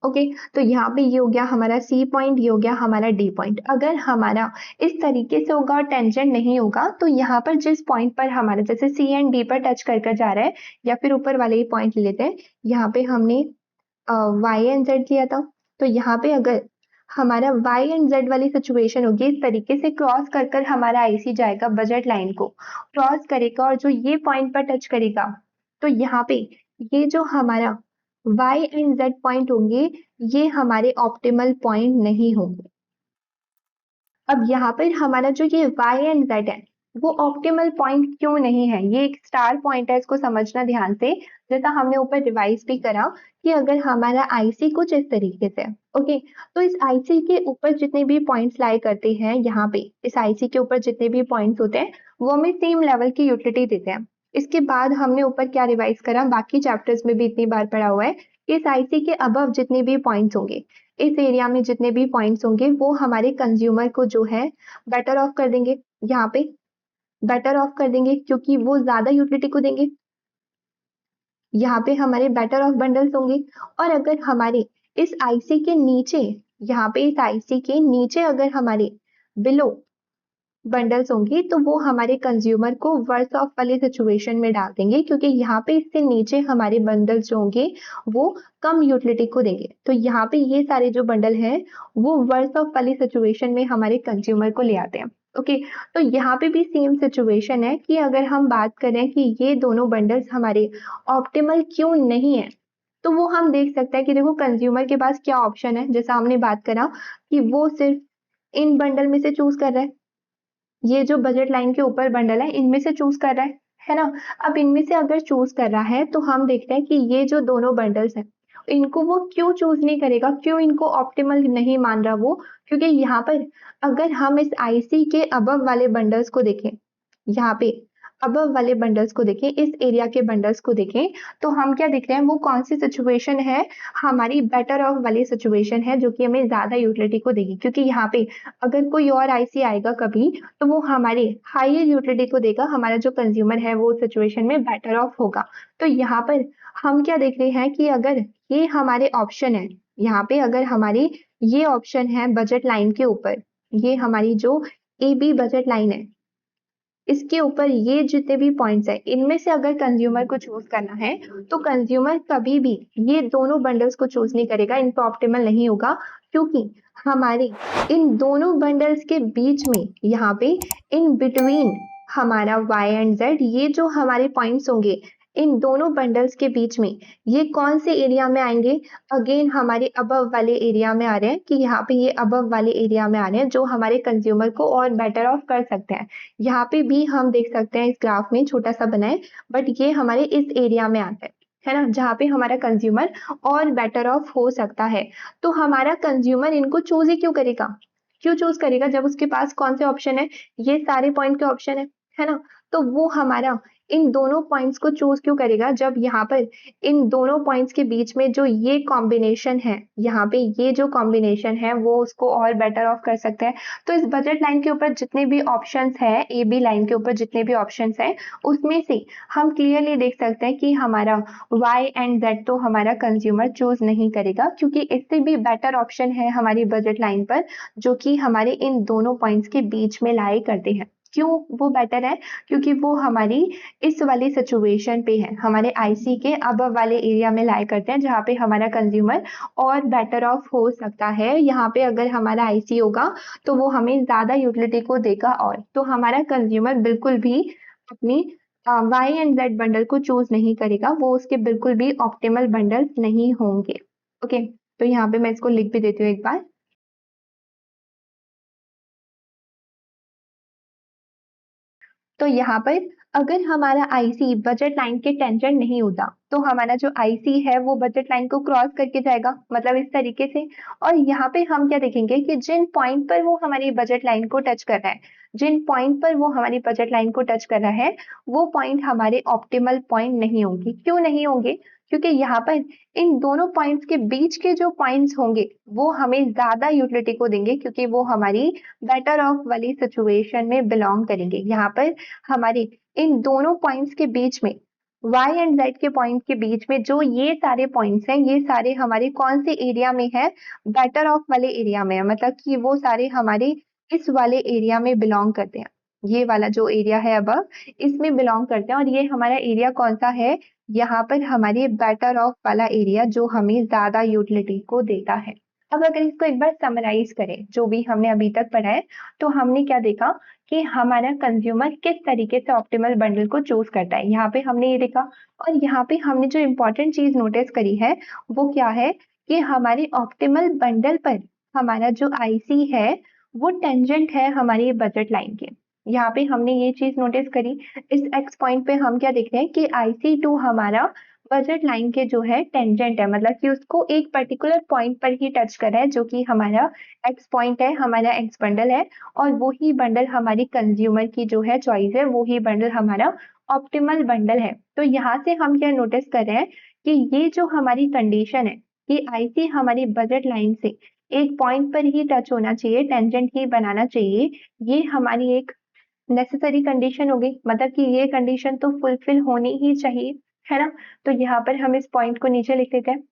ओके, तो यहाँ पे ये हो गया हमारा सी पॉइंट, ये हो गया हमारा डी पॉइंट। अगर हमारा इस तरीके से होगा और टेंजेंट नहीं होगा तो यहाँ पर जिस पॉइंट पर हमारा जैसे सी एंड डी पर टच कर जा रहा है, या फिर ऊपर वाले ही पॉइंट ले लेते हैं, यहाँ पे हमने वाई एंड जेड लिया था, तो यहाँ पे अगर हमारा वाई एंड जेड वाली सिचुएशन होगी, इस तरीके से क्रॉस कर कर हमारा आईसी जाएगा, बजट लाइन को क्रॉस करेगा और जो ये पॉइंट पर टच करेगा, तो यहाँ पे ये जो हमारा वाई एंड जेड पॉइंट होंगे, ये हमारे ऑप्टिमल पॉइंट नहीं होंगे। अब यहाँ पर हमारा जो ये वाई एंड जेड है, वो ऑप्टिमल पॉइंट क्यों नहीं है, ये एक स्टार पॉइंट है, इसको समझना ध्यान से। जैसा हमने ऊपर रिवाइज भी करा कि अगर हमारा आईसी कुछ इस तरीके से, ओके, तो इस आईसी के ऊपर जितने भी पॉइंट्स लाई करते हैं, यहाँ पे इस आईसी के ऊपर जितने भी पॉइंट्स होते हैं, वो हमें सेम लेवल की यूटिलिटी देते हैं। इसके बाद हमने ऊपर क्या रिवाइज करा, बाकी चैप्टर्स में भी इतनी बार पढ़ा हुआ है कि इस आईसी के अबव जितने भी पॉइंट्स होंगे, इस एरिया में जितने भी पॉइंट्स होंगे, वो हमारे कंज्यूमर को जो है बेटर ऑफ कर देंगे, यहाँ पे बेटर ऑफ कर देंगे क्योंकि वो ज्यादा यूटिलिटी को देंगे। यहाँ पे हमारे बेटर ऑफ बंडल्स होंगे। और अगर हमारे इस आईसी के नीचे, यहाँ पे इस आईसी के नीचे अगर हमारे बिलो बंडल्स होंगी, तो वो हमारे कंज्यूमर को वर्स ऑफ वाली सिचुएशन में डाल देंगे, क्योंकि यहाँ पे इससे नीचे हमारे बंडल्स जो होंगे वो कम यूटिलिटी को देंगे। तो यहाँ पे ये सारे जो बंडल हैं वो वर्स ऑफ वाली सिचुएशन में हमारे कंज्यूमर को ले आते हैं। ओके, तो यहाँ पे भी सेम सिचुएशन है कि अगर हम बात करें कि ये दोनों बंडल्स हमारे ऑप्टिमल क्यों नहीं है, तो वो हम देख सकते हैं कि देखो कंज्यूमर के पास क्या ऑप्शन है, जैसा हमने बात करा कि वो सिर्फ इन बंडल में से चूज कर रहा है, ये जो बजट लाइन के ऊपर बंडल है इनमें से चूज कर रहा है ना। अब इनमें से अगर चूज कर रहा है तो हम देखते हैं कि ये जो दोनों बंडल्स हैं, इनको वो क्यों चूज नहीं करेगा, क्यों इनको ऑप्टिमल नहीं मान रहा वो, क्योंकि यहाँ पर अगर हम इस आईसी के अबव वाले बंडल्स को देखें, यहाँ पे अबव वाले बंडल्स को देखें, इस एरिया के बंडल्स को देखें, तो हम क्या देख रहे हैं, वो कौन सी सिचुएशन है, हमारी बेटर ऑफ वाली सिचुएशन है, जो कि हमें ज्यादा यूटिलिटी को देगी। क्योंकि यहाँ पे अगर कोई और आईसी आएगा कभी, तो वो हमारे हायर यूटिलिटी को देगा, हमारा जो कंज्यूमर है वो सिचुएशन में बेटर ऑफ होगा। तो यहाँ पर हम क्या देख रहे हैं कि अगर ये हमारे ऑप्शन है, यहाँ पे अगर हमारी ये ऑप्शन है बजट लाइन के ऊपर, ये हमारी जो ए बी बजट लाइन है, इसके ऊपर ये जितने भी पॉइंट्स है, इनमें से अगर कंज्यूमर को चूज करना है, तो कंज्यूमर कभी भी ये दोनों बंडल्स को चूज नहीं करेगा, इनको ऑप्टिमल नहीं होगा, क्योंकि हमारे इन दोनों बंडल्स के बीच में, यहाँ पे इन बिटवीन हमारा y एंड z, ये जो हमारे पॉइंट्स होंगे इन दोनों बंडल्स के बीच में, ये कौन से एरिया में आएंगे, अगेन हमारे अबव वाले एरिया में आ रहे हैं, कि यहाँ पे ये अबव वाले एरिया में आ रहे हैं, जो हमारे कंज्यूमर को और बेटर ऑफ कर सकते हैं। यहाँ पे भी हम देख सकते हैं, इस ग्राफ में छोटा सा बना है, बट ये हमारे इस एरिया में आता है ना, जहाँ पे हमारा कंज्यूमर और बेटर ऑफ हो सकता है। तो हमारा कंज्यूमर इनको चूज ही क्यों करेगा, क्यों चूज करेगा, जब उसके पास कौन से ऑप्शन है, ये सारे पॉइंट के ऑप्शन है ना। तो वो हमारा इन दोनों पॉइंट्स को चूज क्यों करेगा, जब यहाँ पर इन दोनों पॉइंट्स के बीच में जो ये कॉम्बिनेशन है, यहाँ पे ये जो कॉम्बिनेशन है वो उसको और बेटर ऑफ कर सकते हैं। तो इस बजट लाइन के ऊपर जितने भी ऑप्शंस है, ए बी लाइन के ऊपर जितने भी ऑप्शंस है, उसमें से हम क्लियरली देख सकते हैं कि हमारा y एंड z तो हमारा कंज्यूमर चूज नहीं करेगा, क्योंकि इससे भी बेटर ऑप्शन है हमारी बजट लाइन पर, जो कि हमारे इन दोनों पॉइंट्स के बीच में लाई करते हैं। क्यों वो बेटर है, क्योंकि वो हमारी इस वाली सिचुएशन पे है, हमारे आईसी के अबव वाले एरिया में लाई करते हैं, जहाँ पे हमारा कंज्यूमर और बेटर ऑफ हो सकता है। यहाँ पे अगर हमारा आईसी होगा तो वो हमें ज्यादा यूटिलिटी को देगा, और तो हमारा कंज्यूमर बिल्कुल भी अपनी वाई एंड जेड बंडल को चूज नहीं करेगा, वो उसके बिल्कुल भी ऑप्टिमल बंडल्स नहीं होंगे। ओके, तो यहाँ पे मैं इसको लिख भी देती हूँ एक बार। तो यहाँ पर अगर हमारा आईसी बजट लाइन के टेंजेंट नहीं होता, तो हमारा जो आईसी है वो बजट लाइन को क्रॉस करके जाएगा, मतलब इस तरीके से। और यहाँ पे हम क्या देखेंगे कि जिन पॉइंट पर वो हमारी बजट लाइन को टच कर रहा है, जिन पॉइंट पर वो हमारी बजट लाइन को टच कर रहा है, वो पॉइंट हमारे ऑप्टिमल पॉइंट नहीं होंगे। क्यों नहीं होंगे, क्योंकि यहाँ पर इन दोनों पॉइंट्स के बीच के जो पॉइंट्स होंगे वो हमें ज्यादा यूटिलिटी को देंगे, क्योंकि वो हमारी बेटर ऑफ वाली सिचुएशन में बिलोंग करेंगे। यहाँ पर हमारे इन दोनों पॉइंट्स के बीच में y एंड z के पॉइंट के बीच में जो ये सारे पॉइंट्स हैं, ये सारे हमारे कौन से एरिया में है? बेटर ऑफ वाले एरिया में है, मतलब कि वो सारे हमारे इस वाले एरिया में बिलोंग करते हैं। ये वाला जो एरिया है अबव, इसमें बिलोंग करते हैं और ये हमारा एरिया कौन सा है? यहाँ पर हमारी बेटर ऑफ वाला एरिया जो हमें ज्यादा यूटिलिटी को देता है। अब अगर इसको एक बार समराइज करें, जो भी हमने अभी तक पढ़ा है, तो हमने क्या देखा कि हमारा कंज्यूमर किस तरीके से ऑप्टिमल बंडल को चूज करता है। यहाँ पे हमने ये देखा और यहाँ पे हमने जो इम्पोर्टेंट चीज नोटिस करी है वो क्या है कि हमारे ऑप्टिमल बंडल पर हमारा जो आईसी है वो टेंजेंट है हमारी बजट लाइन के। यहाँ पे हमने ये चीज नोटिस करी। इस एक्स पॉइंट पे हम क्या देख रहे हैं कि IC2 हमारा बजट लाइन के जो है टेंजेंट है, मतलब कि उसको एक पर्टिकुलर पॉइंट पर ही टच कर रहा है, जो कि हमारा एक्स पॉइंट है, हमारा एक्स बंडल है। और वो ही बंडल हमारी कंज्यूमर की जो है चॉइस है, वो ही बंडल हमारा ऑप्टिमल बंडल है। तो यहाँ से हम क्या नोटिस कर रहे हैं कि ये जो हमारी कंडीशन है कि आईसी हमारी बजट लाइन से एक पॉइंट पर ही टच होना चाहिए, टेंजेंट ही बनाना चाहिए, ये हमारी एक नेसेसरी कंडीशन हो गई। मतलब कि ये कंडीशन तो फुलफिल होनी ही चाहिए, है ना? तो यहाँ पर हम इस पॉइंट को नीचे लिख देते हैं।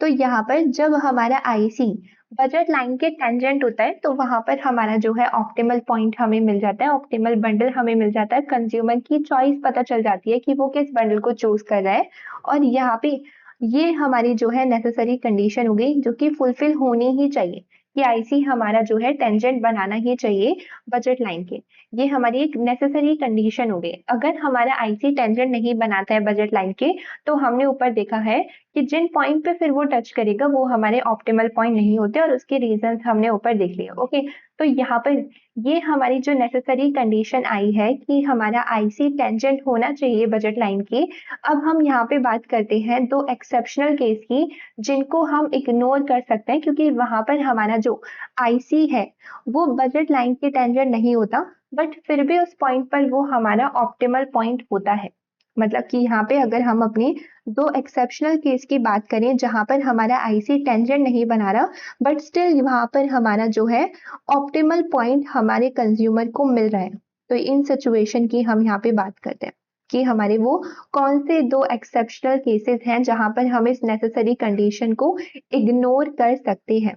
तो यहाँ पर जब हमारा आईसी बजट लाइन के टेंजेंट होता है तो वहां पर हमारा जो है ऑप्टिमल पॉइंट हमें मिल जाता है, ऑप्टिमल बंडल हमें मिल जाता है, कंज्यूमर की चॉइस पता चल जाती है कि वो किस बंडल को चूज कर रहा है। और यहाँ पे ये हमारी जो है नेसेसरी कंडीशन हो गई, जो कि फुलफिल होनी ही चाहिए कि आईसी हमारा जो है टेंजेंट बनाना ही चाहिए बजट लाइन के। ये हमारी एक नेसेसरी कंडीशन हो गई। अगर हमारा आईसी टेंजेंट नहीं बनाता है बजट लाइन के, तो हमने ऊपर देखा है कि जिन पॉइंट पे फिर वो टच करेगा वो हमारे ऑप्टिमल पॉइंट नहीं होते, और उसके रीजंस हमने ऊपर देख लिए। ओके, तो यहाँ पर ये हमारी जो नेसेसरी कंडीशन आई है कि हमारा आईसी टेंजेंट होना चाहिए बजट लाइन की। अब हम यहाँ पे बात करते हैं दो एक्सेप्शनल केस की, जिनको हम इग्नोर कर सकते हैं क्योंकि वहां पर हमारा जो आईसी है वो बजट लाइन के टेंजेंट नहीं होता, बट फिर भी उस पॉइंट पर वो हमारा ऑप्टिमल पॉइंट होता है। मतलब कि यहाँ पे अगर हम अपनी दो एक्सेप्शनल केस की बात करें जहां पर हमारा आईसी टेंजेंट नहीं बना रहा, बट स्टिल वहां पर हमारा जो है ऑप्टिमल पॉइंट हमारे कंज्यूमर को मिल रहा है, तो इन सिचुएशन की हम यहाँ पे बात करते हैं कि हमारे वो कौन से दो एक्सेप्शनल केसेस हैं जहां पर हम इस नेसेसरी कंडीशन को इग्नोर कर सकते हैं।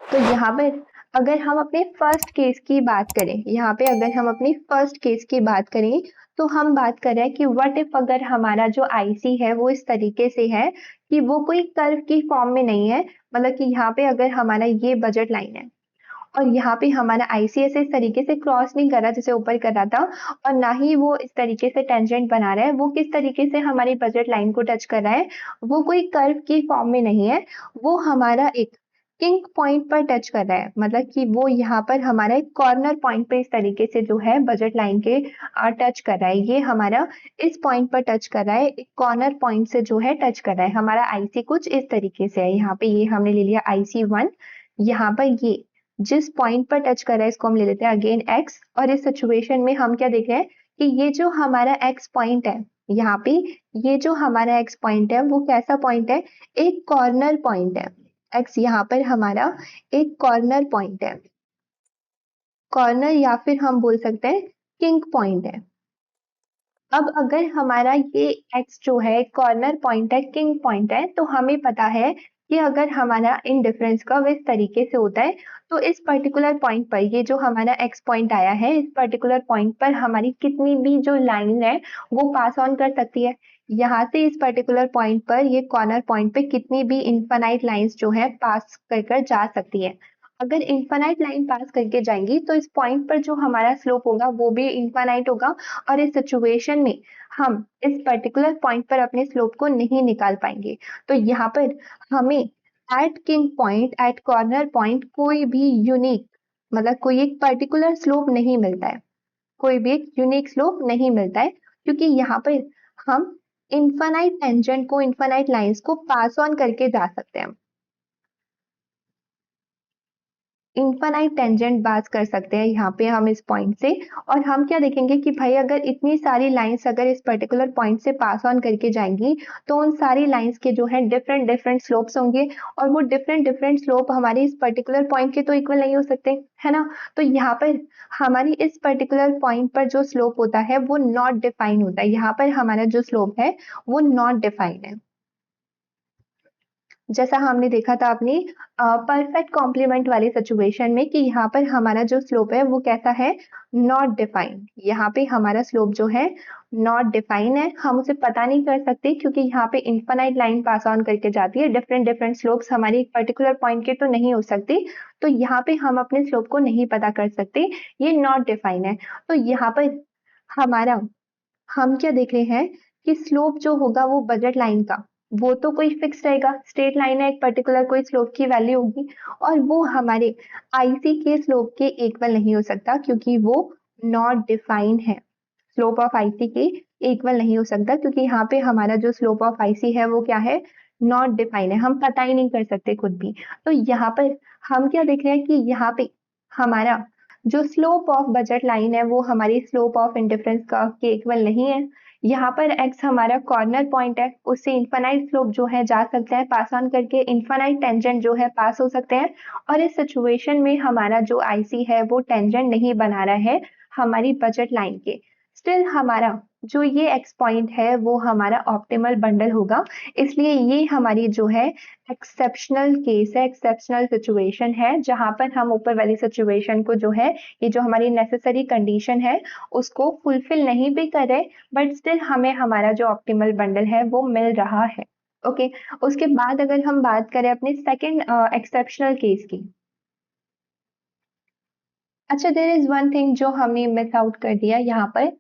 तो यहाँ पर अगर हम अपने फर्स्ट केस की बात करें, यहाँ पे अगर हम अपनी फर्स्ट केस की बात करें, तो हम बात कर रहे हैं कि व्हाट इफ अगर हमारा जो आईसी है वो इस तरीके से है कि वो कोई कर्व की फॉर्म में नहीं है। मतलब कि यहाँ पे अगर हमारा ये बजट लाइन है और यहाँ पे हमारा आईसीएस इस तरीके से क्रॉस नहीं कर रहा जैसे ऊपर कर रहा था, और ना ही वो इस तरीके से टेंजेंट बना रहा है, वो किस तरीके से हमारी बजट लाइन को टच कर रहा है, वो कोई कर्व की फॉर्म में नहीं है, वो हमारा एक किंक पॉइंट पर टच कर रहा है। मतलब कि वो यहाँ पर हमारा एक कॉर्नर पॉइंट पे इस तरीके से जो है बजट लाइन के टच कर रहा है, ये हमारा इस पॉइंट पर टच कर रहा है, एक कॉर्नर पॉइंट से जो है टच कर रहा है। हमारा आईसी कुछ इस तरीके से है, यहाँ पे ये हमने ले लिया IC1। यहाँ पर ये जिस पॉइंट पर टच कर रहा है इसको हम ले लेते हैं अगेन एक्स, और इस सिचुएशन में हम क्या देख रहे हैं कि ये जो हमारा एक्स पॉइंट है, यहाँ पे ये जो हमारा एक्स पॉइंट है वो कैसा पॉइंट है? एक कॉर्नर पॉइंट है। एक्स यहाँ पर हमारा एक कॉर्नर पॉइंट है, कॉर्नर या फिर हम बोल सकते हैं किंग पॉइंट है। अब अगर हमारा ये एक्स जो है कॉर्नर पॉइंट है, किंग पॉइंट है, तो हमें पता है कि अगर हमारा इन डिफरेंस कर्व इस तरीके से होता है, तो इस पर्टिकुलर पॉइंट पर ये जो हमारा एक्स पॉइंट आया है, इस पर्टिकुलर पॉइंट पर हमारी कितनी भी जो लाइन है वो पास ऑन कर सकती है। यहाँ से इस पर्टिकुलर पॉइंट पर ये कॉर्नर पॉइंट पे कितनी भी इनफाइनाइट लाइंस जो है पास कर जा सकती है। अगर इनफाइनाइट लाइन पास करके जाएंगी तो इस पॉइंट पर जो हमारा स्लोप होगा वो भी इनफाइनाइट होगा, और इस सिचुएशन में हम इस पर्टिकुलर पॉइंट पर अपने स्लोप को नहीं निकाल पाएंगे। तो यहाँ पर हमें at kink point, at corner point कोई भी यूनिक, मतलब कोई एक पर्टिकुलर स्लोप नहीं मिलता है, कोई भी एक यूनिक स्लोप नहीं मिलता है, क्योंकि यहाँ पर हम इनफाइनाइट टेंजेंट को, इनफाइनाइट लाइंस को पास ऑन करके जा सकते हैं। इनफाइनाइट टेंजेंट बात कर सकते हैं यहाँ पे हम इस पॉइंट से। और हम क्या देखेंगे कि भाई अगर इतनी सारी लाइंस अगर इस पर्टिकुलर पॉइंट से पास ऑन करके जाएंगी तो उन सारी लाइंस के जो है डिफरेंट डिफरेंट स्लोप्स होंगे, और वो डिफरेंट डिफरेंट स्लोप हमारे इस पर्टिकुलर पॉइंट के तो इक्वल नहीं हो सकते, है ना। तो यहाँ पर हमारी इस पर्टिकुलर पॉइंट पर जो स्लोप होता है वो नॉट डिफाइन होता है। यहाँ पर हमारा जो स्लोप है वो नॉट डिफाइंड है। जैसा हमने देखा था अपनी परफेक्ट कॉम्प्लीमेंट वाली सिचुएशन में कि यहाँ पर हमारा जो स्लोप है वो कैसा है, नॉट डिफाइंड। यहाँ पे हमारा स्लोप जो है नॉट डिफाइन है, हम उसे पता नहीं कर सकते क्योंकि यहाँ पे इनफाइनाइट लाइन पास ऑन करके जाती है। डिफरेंट डिफरेंट स्लोप्स हमारी एक पर्टिकुलर पॉइंट के तो नहीं हो सकती, तो यहाँ पे हम अपने स्लोप को नहीं पता कर सकते, ये नॉट डिफाइन है। तो यहाँ पर हमारा हम क्या देख रहे हैं कि स्लोप जो होगा वो बजट लाइन का वो तो कोई फिक्स रहेगा, स्ट्रेट लाइन है, एक पर्टिकुलर कोई स्लोप की वैल्यू होगी, और वो हमारे आईसी के स्लोप के इक्वल नहीं हो सकता क्योंकि वो नॉट डिफाइन है। स्लोप ऑफ आईसी के इक्वल नहीं हो सकता क्योंकि यहाँ पे हमारा जो स्लोप ऑफ आईसी है वो क्या है, नॉट डिफाइन है, हम पता ही नहीं कर सकते खुद भी। तो यहाँ पर हम क्या देख रहे हैं कि यहाँ पे हमारा जो स्लोप ऑफ बजट लाइन है वो हमारी स्लोप ऑफ इंडिफरेंस कर्व के इक्वल नहीं है। यहाँ पर x हमारा कॉर्नर पॉइंट है, उससे इनफाइनाइट स्लोप जो है जा सकते हैं पास ऑन करके, इनफाइनाइट टेंजेंट जो है पास हो सकते हैं। और इस सिचुएशन में हमारा जो आईसी है वो टेंजेंट नहीं बना रहा है हमारी बजट लाइन के। स्टिल हमारा जो ये एक्स पॉइंट है वो हमारा ऑप्टिमल बंडल होगा, इसलिए ये हमारी जो है एक्सेप्शनल केस है, एक्सेप्शनल सिचुएशन है जहां पर हम ऊपर वाली सिचुएशन को जो है, ये जो हमारी नेसेसरी कंडीशन है उसको फुलफिल नहीं भी करे, बट स्टिल हमें हमारा जो ऑप्टिमल बंडल है वो मिल रहा है। ओके, उसके बाद अगर हम बात करें अपने सेकंड एक्सेप्शनल केस की। अच्छा, देयर इज वन थिंग जो हमने मिस आउट कर दिया यहाँ पर।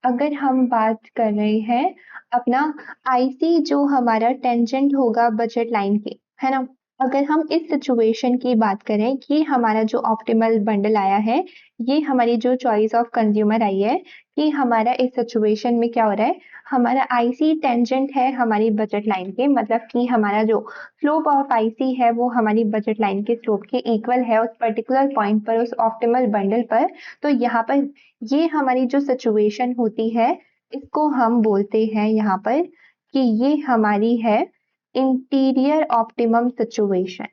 अगर हम बात कर रहे हैं अपना आईसी जो हमारा टेंजेंट होगा बजट लाइन के, है ना। अगर हम इस सिचुएशन की बात करें कि हमारा जो ऑप्टिमल बंडल आया है, ये हमारी जो चॉइस ऑफ कंज्यूमर आई है कि हमारा इस सिचुएशन में क्या हो रहा है, हमारा आईसी टेंजेंट है हमारी बजट लाइन के, मतलब कि हमारा जो स्लोप ऑफ आईसी है वो हमारी बजट लाइन के स्लोप के इक्वल है उस पर्टिकुलर पॉइंट पर, उस ऑप्टिमल बंडल पर। तो यहाँ पर ये हमारी जो सिचुएशन होती है इसको हम बोलते हैं यहाँ पर कि ये हमारी है इंटीरियर ऑप्टिमम सिचुएशन।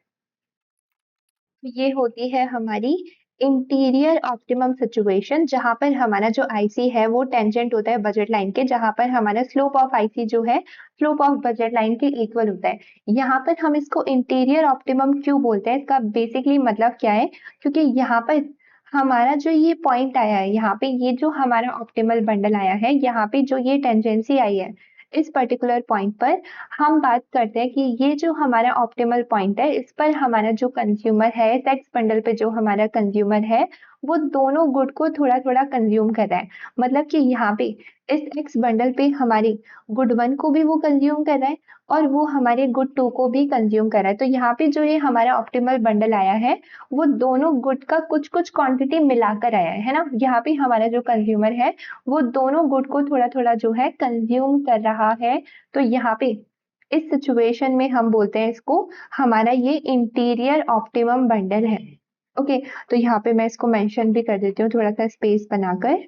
ये होती है हमारी इंटीरियर ऑप्टिमम सिचुएशन जहां पर हमारा जो आईसी है वो टेंजेंट होता है बजट लाइन के, जहां पर हमारा स्लोप ऑफ आईसी जो है स्लोप ऑफ बजट लाइन के इक्वल होता है। यहाँ पर हम इसको इंटीरियर ऑप्टिमम क्यों बोलते हैं, इसका बेसिकली मतलब क्या है, क्योंकि यहाँ पर हमारा जो ये पॉइंट आया है, यहाँ पे ये जो हमारा ऑप्टिमल बंडल आया है, यहाँ पे जो ये टेंजेंसी आई है इस पर्टिकुलर पॉइंट पर, हम बात करते हैं कि ये जो हमारा ऑप्टिमल पॉइंट है इस पर हमारा जो कंज्यूमर है, इस एक्स बंडल पे जो हमारा कंज्यूमर है वो दोनों गुड को थोड़ा थोड़ा कंज्यूम कर रहा है। मतलब कि यहाँ पे इस एक्स बंडल पे हमारी गुड वन को भी वो कंज्यूम कर रहा है और वो हमारे गुड टू को भी कंज्यूम कर रहा है। तो यहाँ पे जो ये हमारा ऑप्टिमल बंडल आया है वो दोनों गुड का कुछ कुछ क्वांटिटी मिलाकर आया है ना। यहाँ पे हमारा जो कंज्यूमर है वो दोनों गुड को थोड़ा थोड़ा जो है कंज्यूम कर रहा है। तो यहाँ पे इस सिचुएशन में हम बोलते हैं इसको हमारा ये इंटीरियर ऑप्टिमम बंडल है। ओके, तो यहाँ पे मैं इसको मेंशन भी कर देती हूँ थोड़ा सा स्पेस बनाकर।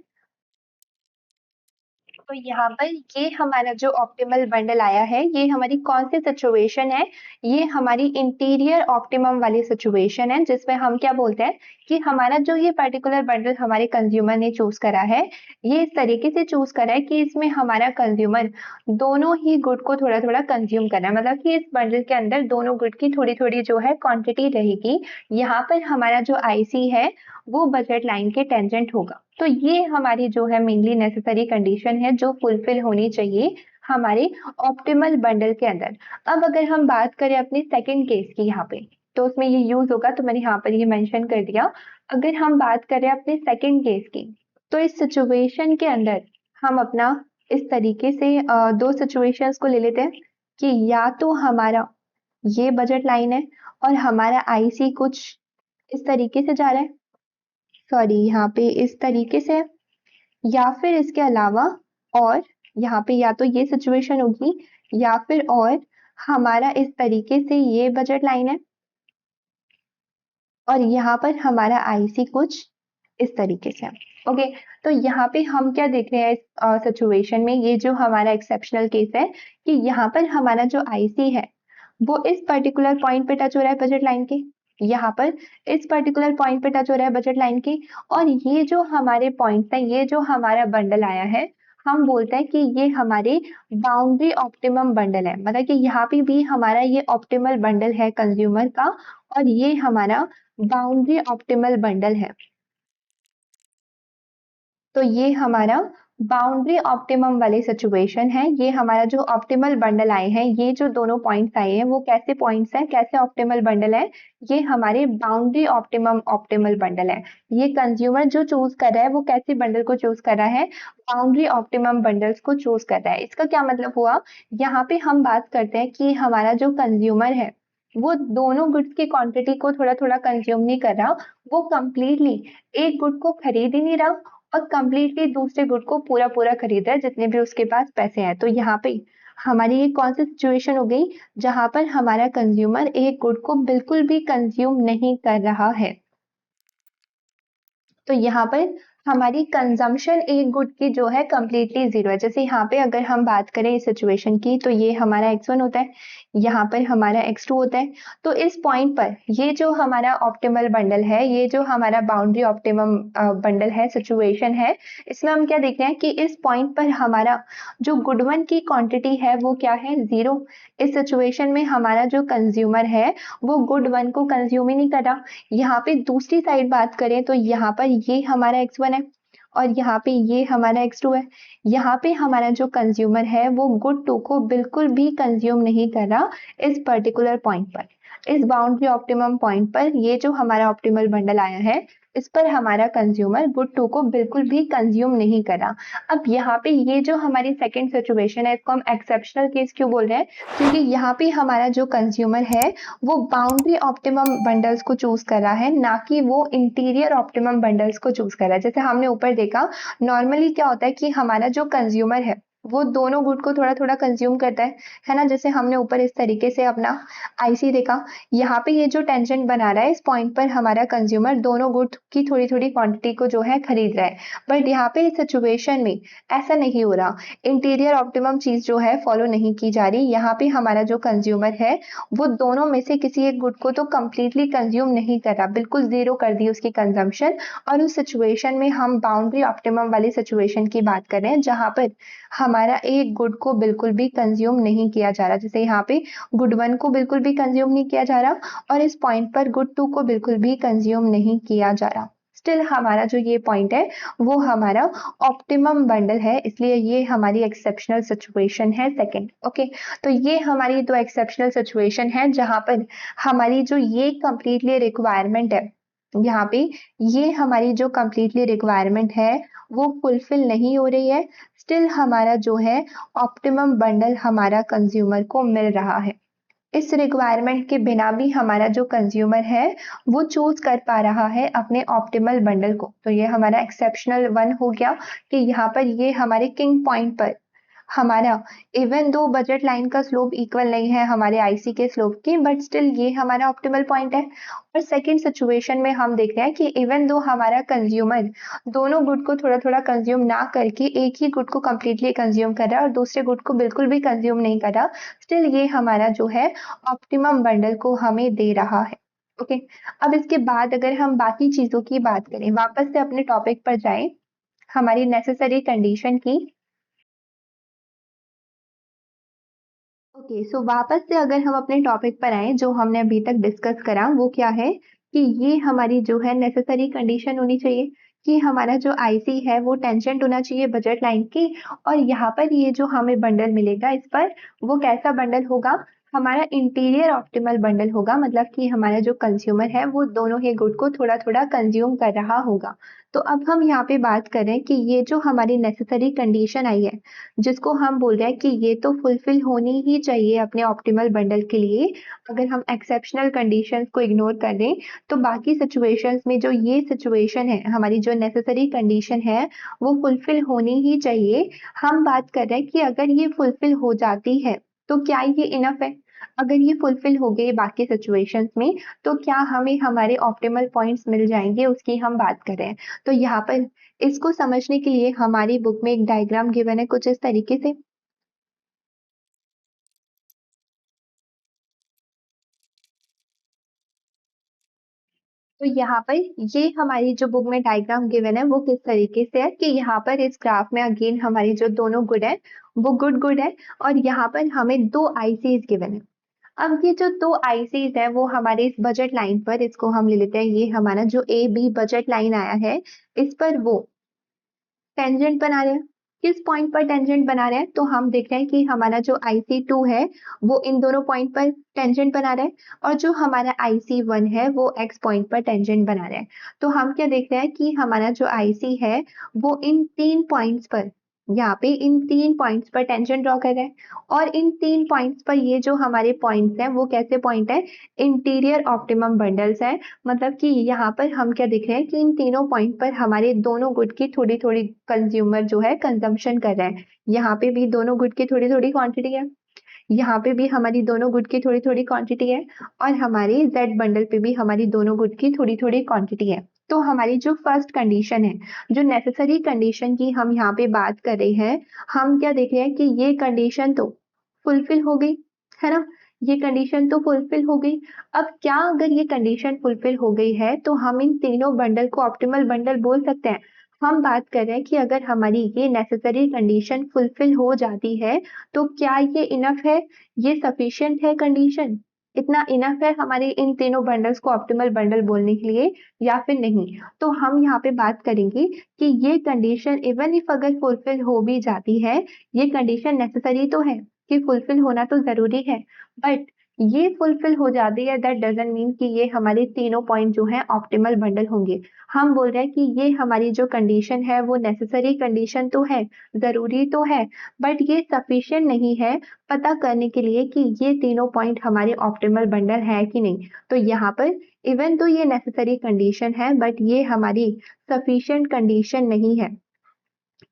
तो यहाँ पर ये हमारा जो ऑप्टिमल बंडल आया है ये हमारी कौन सी सिचुएशन है, ये हमारी इंटीरियर ऑप्टिमम वाली सिचुएशन है जिसमें हम क्या बोलते हैं कि हमारा जो ये पर्टिकुलर बंडल हमारे कंज्यूमर ने चूज करा है, ये इस तरीके से चूज करा है कि इसमें हमारा कंज्यूमर दोनों ही गुड को थोड़ा थोड़ा कंज्यूम कर रहा है, मतलब कि इस बंडल के अंदर दोनों गुड की थोड़ी थोड़ी जो है क्वांटिटी रहेगी। यहाँ पर हमारा जो आईसी है वो बजट लाइन के टेंजेंट होगा। तो ये हमारी जो है मेनली नेसेसरी कंडीशन है जो फुलफिल होनी चाहिए हमारे ऑप्टिमल बंडल के अंदर। अब अगर हम बात करें अपने सेकंड केस की यहाँ पे, तो उसमें ये यूज होगा, तो मैंने यहाँ पर ये मेंशन कर दिया। अगर हम बात करें अपने सेकंड केस की, तो इस सिचुएशन के अंदर हम अपना इस तरीके से दो सिचुएशंस को ले लेते हैं कि या तो हमारा ये बजट लाइन है और हमारा आईसी कुछ इस तरीके से जा रहा है, सॉरी यहाँ पे इस तरीके से, या फिर इसके अलावा और यहाँ पे या तो ये सिचुएशन होगी या फिर और हमारा इस तरीके से ये बजट लाइन है और यहाँ पर हमारा आईसी कुछ इस तरीके से। ओके, तो यहाँ पे हम क्या देख रहे हैं इस सिचुएशन में, ये जो हमारा एक्सेप्शनल केस है कि यहाँ पर हमारा जो आईसी है वो इस पर्टिकुलर पॉइंट पे टच हो रहा है बजट लाइन के, यहाँ पर इस पर्टिकुलर पॉइंट पे टच हो रहा है बजट लाइन के, और ये जो हमारे पॉइंट है, ये जो हमारा बंडल आया है, हम बोलते हैं कि ये हमारे बाउंड्री ऑप्टिमम बंडल है, मतलब कि यहाँ पे भी हमारा ये ऑप्टिमल बंडल है कंज्यूमर का, और ये हमारा बाउंड्री ऑप्टिमल बंडल है। तो ये हमारा बाउंड्री ऑप्टिमम वाली सिचुएशन है। ये हमारा जो ऑप्टिमल बंडल आए हैं, ये जो दोनों पॉइंट्स आए हैं वो कैसे पॉइंट्स हैं, कैसे ऑप्टिमल बंडल है, ये हमारे बाउंड्री ऑप्टिमम ऑप्टिमल बंडल है। ये कंज्यूमर जो चूज कर रहा है वो कैसे बंडल को चूज कर रहा है, बाउंड्री ऑप्टिमम बंडल्स को चूज कर रहा है। इसका क्या मतलब हुआ, यहाँ पे हम बात करते हैं कि हमारा जो कंज्यूमर है वो दोनों गुड्स की क्वांटिटी को थोड़ा थोड़ा कंज्यूम नहीं कर रहा, वो कंप्लीटली एक गुड को खरीद ही नहीं रहा और कंप्लीटली दूसरे गुड को पूरा पूरा खरीद रहा है जितने भी उसके पास पैसे हैं। तो यहाँ पे हमारी ये कौन सी सिचुएशन हो गई, जहां पर हमारा कंज्यूमर एक गुड को बिल्कुल भी कंज्यूम नहीं कर रहा है। तो यहाँ पर हमारी कंजम्पशन एक गुड की जो है कंप्लीटली जीरो है। जैसे यहाँ पे अगर हम बात करें इस सिचुएशन की, तो ये हमारा x1 होता है, यहाँ पर हमारा x2 होता है। तो इस पॉइंट पर ये जो हमारा ऑप्टिमल बंडल है, ये जो हमारा बाउंड्री ऑप्टिमम बंडल है, सिचुएशन है, इसमें हम क्या देख रहे हैं कि इस पॉइंट पर हमारा जो गुड वन की क्वांटिटी है वो क्या है, जीरो। इस सिचुएशन में हमारा जो कंज्यूमर है वो गुड वन को कंज्यूम ही नहीं कर रहा। यहाँ पे दूसरी साइड बात करें तो यहाँ पर ये हमारा x1 है और यहाँ पे ये हमारा x2 है। यहाँ पे हमारा जो कंज्यूमर है वो गुड टू को बिल्कुल भी कंज्यूम नहीं कर रहा इस पर्टिकुलर पॉइंट पर, इस बाउंड्री ऑप्टिमम पॉइंट पर। ये जो हमारा ऑप्टिमल बंडल आया है इस पर हमारा कंज्यूमर गुड टू को बिल्कुल भी कंज्यूम नहीं कर रहा। अब यहाँ पे ये जो हमारी सेकंड सिचुएशन है, इसको हम एक्सेप्शनल केस क्यों बोल रहे हैं, क्योंकि यहाँ पे हमारा जो कंज्यूमर है वो बाउंड्री ऑप्टिमम बंडल्स को चूज कर रहा है, ना कि वो इंटीरियर ऑप्टिमम बंडल्स को चूज कर रहा है। जैसे हमने ऊपर देखा, नॉर्मली क्या होता है कि हमारा जो कंज्यूमर है वो दोनों गुड को थोड़ा थोड़ा कंज्यूम करता है ना। जैसे हमने ऊपर इस तरीके से अपना आईसी देखा, यहाँ पे ये जो टेंजेंट बना रहा है इस पॉइंट पर हमारा कंज्यूमर दोनों गुड की थोड़ी थोड़ी क्वांटिटी को जो है खरीद रहा है, बट यहाँ पे इस सिचुएशन में ऐसा नहीं हो रहा। इंटीरियर ऑप्टिमम चीज जो है फॉलो नहीं की जा रही। यहाँ पे हमारा जो कंज्यूमर है वो दोनों में से किसी एक गुड को तो कंप्लीटली कंज्यूम नहीं कर रहा, बिल्कुल जीरो कर दी उसकी कंजम्पशन। और उस सिचुएशन में हम बाउंड्री ऑप्टिमम वाली सिचुएशन की बात कर रहे हैं, जहां पर हमारा एक गुड को बिल्कुल भी कंज्यूम नहीं किया जा रहा। जैसे यहाँ पे गुड वन को बिल्कुल भी कंज्यूम नहीं किया जा रहा और इस पॉइंट पर गुड टू को बिल्कुल भी कंज्यूम नहीं किया जा रहा। स्टिल हमारा जो ये पॉइंट है वो हमारा ऑप्टिमम बंडल है, इसलिए ये हमारी एक्सेप्शनल सिचुएशन है सेकंड। ओके, तो ये हमारी दो एक्सेप्शनल सिचुएशन है जहां पर हमारी जो ये कंप्लीटली रिक्वायरमेंट है, यहाँ पे ये हमारी जो कंप्लीटली रिक्वायरमेंट है वो फुलफिल नहीं हो रही है। स्टिल हमारा जो है ऑप्टिमम बंडल हमारा कंज्यूमर को मिल रहा है। इस रिक्वायरमेंट के बिना भी हमारा जो कंज्यूमर है वो चूज कर पा रहा है अपने ऑप्टिमल बंडल को। तो ये हमारा एक्सेप्शनल वन हो गया कि यहाँ पर ये हमारे किंग पॉइंट पर हमारा इवन दो बजट लाइन का स्लोप इक्वल नहीं है हमारे आईसी के स्लोप की, बट स्टिल ये हमारा ऑप्टिमल पॉइंट है। और सेकंड सिचुएशन में हम देख रहे हैं कि इवन दो हमारा कंज्यूमर दोनों गुड को थोड़ा थोड़ा कंज्यूम ना करके एक ही गुड को कंप्लीटली कंज्यूम कर रहा है और दूसरे गुड को बिल्कुल भी कंज्यूम नहीं कर रहा, स्टिल ये हमारा जो है ऑप्टिमम बंडल को हमें दे रहा है। ओके, अब इसके बाद अगर हम बाकी चीजों की बात करें, वापस से अपने टॉपिक पर जाएं, हमारी नेसेसरी कंडीशन की। ओके, सो वापस से अगर हम अपने टॉपिक पर आए, जो हमने अभी तक डिस्कस करा वो क्या है कि ये हमारी जो है नेसेसरी कंडीशन होनी चाहिए कि हमारा जो आईसी है वो टेंजेंट होना चाहिए बजट लाइन की, और यहाँ पर ये जो हमें बंडल मिलेगा इस पर वो कैसा बंडल होगा, हमारा इंटीरियर ऑप्टिमल बंडल होगा। मतलब कि हमारा जो कंज्यूमर है वो दोनों ही गुड को थोड़ा थोड़ा कंज्यूम कर रहा होगा। तो अब हम यहाँ पे बात करें कि ये जो हमारी नेसेसरी कंडीशन आई है, जिसको हम बोल रहे हैं कि ये तो फुलफिल होनी ही चाहिए अपने ऑप्टिमल बंडल के लिए। अगर हम एक्सेप्शनल कंडीशंस को इग्नोर कर दें तो बाकी सिचुएशंस में जो ये सिचुएशन है, हमारी जो नेसेसरी कंडीशन है वो फुलफिल होनी ही चाहिए। हम बात कर रहे हैं कि अगर ये फुलफिल हो जाती है तो क्या ये इनफ है। अगर ये फुलफिल हो गए बाकी सिचुएशंस में, तो क्या हमें हमारे ऑप्टिमल पॉइंट्स मिल जाएंगे, उसकी हम बात कर रहे हैं। तो यहाँ पर इसको समझने के लिए हमारी बुक में एक डायग्राम गिवन है कुछ इस तरीके से। तो यहाँ पर ये हमारी जो बुक में डायग्राम गिवन है वो किस तरीके से है कि यहाँ पर इस ग्राफ में अगेन हमारी जो दोनों गुड है वो गुड गुड है, और यहाँ पर हमें दो आईसीज गिवन है। अब ये जो दो आईसीज है वो हमारे इस बजट लाइन पर, इसको हम ले लेते हैं, ये हमारा जो ए बी बजट लाइन आया है, इस पर वो टेंजेंट बना रहे हैं। किस पॉइंट पर टेंजेंट बना रहे हैं, तो हम देख रहे हैं कि हमारा जो IC2 है वो इन दोनों पॉइंट पर टेंजेंट बना रहा है, और जो हमारा IC1 है वो x पॉइंट पर टेंजेंट बना रहा है। तो हम क्या देख रहे हैं कि हमारा जो IC है वो इन तीन पॉइंट्स पर, यहाँ पे इन तीन पॉइंट्स पर टेंजेंट ड्रॉ कर रहा है, और इन तीन पॉइंट्स पर ये जो हमारे पॉइंट्स हैं वो कैसे पॉइंट है, इंटीरियर ऑप्टिमम बंडल्स है। मतलब कि यहाँ पर हम क्या देख रहे हैं कि इन तीनों पॉइंट पर हमारे दोनों गुड की थोड़ी थोड़ी कंज्यूमर जो है कंजम्पशन कर रहा है। यहाँ पे भी दोनों गुड की थोड़ी थोड़ी क्वांटिटी है, यहाँ पे भी हमारी दोनों गुड की थोड़ी थोड़ी क्वांटिटी है, और हमारी जेड बंडल पे भी हमारी दोनों गुड की थोड़ी थोड़ी क्वांटिटी है। तो हमारी जो फर्स्ट कंडीशन है, जो नेसेसरी कंडीशन की हम यहाँ पे बात कर रहे हैं, हम क्या देख रहे हैं कि ये कंडीशन तो फुलफिल हो गई, है ना, ये कंडीशन तो फुलफिल हो गई। अब क्या अगर ये कंडीशन फुलफिल हो गई है तो हम इन तीनों बंडल को ऑप्टिमल बंडल बोल सकते हैं। हम बात कर रहे हैं कि अगर हमारी ये नेसेसरी कंडीशन फुलफिल हो जाती है तो क्या ये इनफ है, ये सफिशिएंट है कंडीशन, इतना इनफ है हमारे इन तीनों बंडल्स को ऑप्टिमल बंडल बोलने के लिए, या फिर नहीं। तो हम यहाँ पे बात करेंगे कि ये कंडीशन इवन इफ अगर फुलफिल हो भी जाती है, ये कंडीशन नेसेसरी तो है कि फुलफिल होना तो जरूरी है, बट ये फुलफिल हो जाती है दैट डजंट मीन कि ये हमारे तीनों पॉइंट जो है ऑप्टिमल बंडल होंगे। हम बोल रहे हैं कि ये हमारी जो कंडीशन है वो नेसेसरी कंडीशन तो है, जरूरी तो है, बट ये सफिशिएंट नहीं है पता करने के लिए कि ये तीनों पॉइंट हमारे ऑप्टिमल बंडल है कि नहीं। तो यहाँ पर इवन तो ये नेसेसरी कंडीशन है बट ये हमारी सफिशिएंट कंडीशन नहीं है,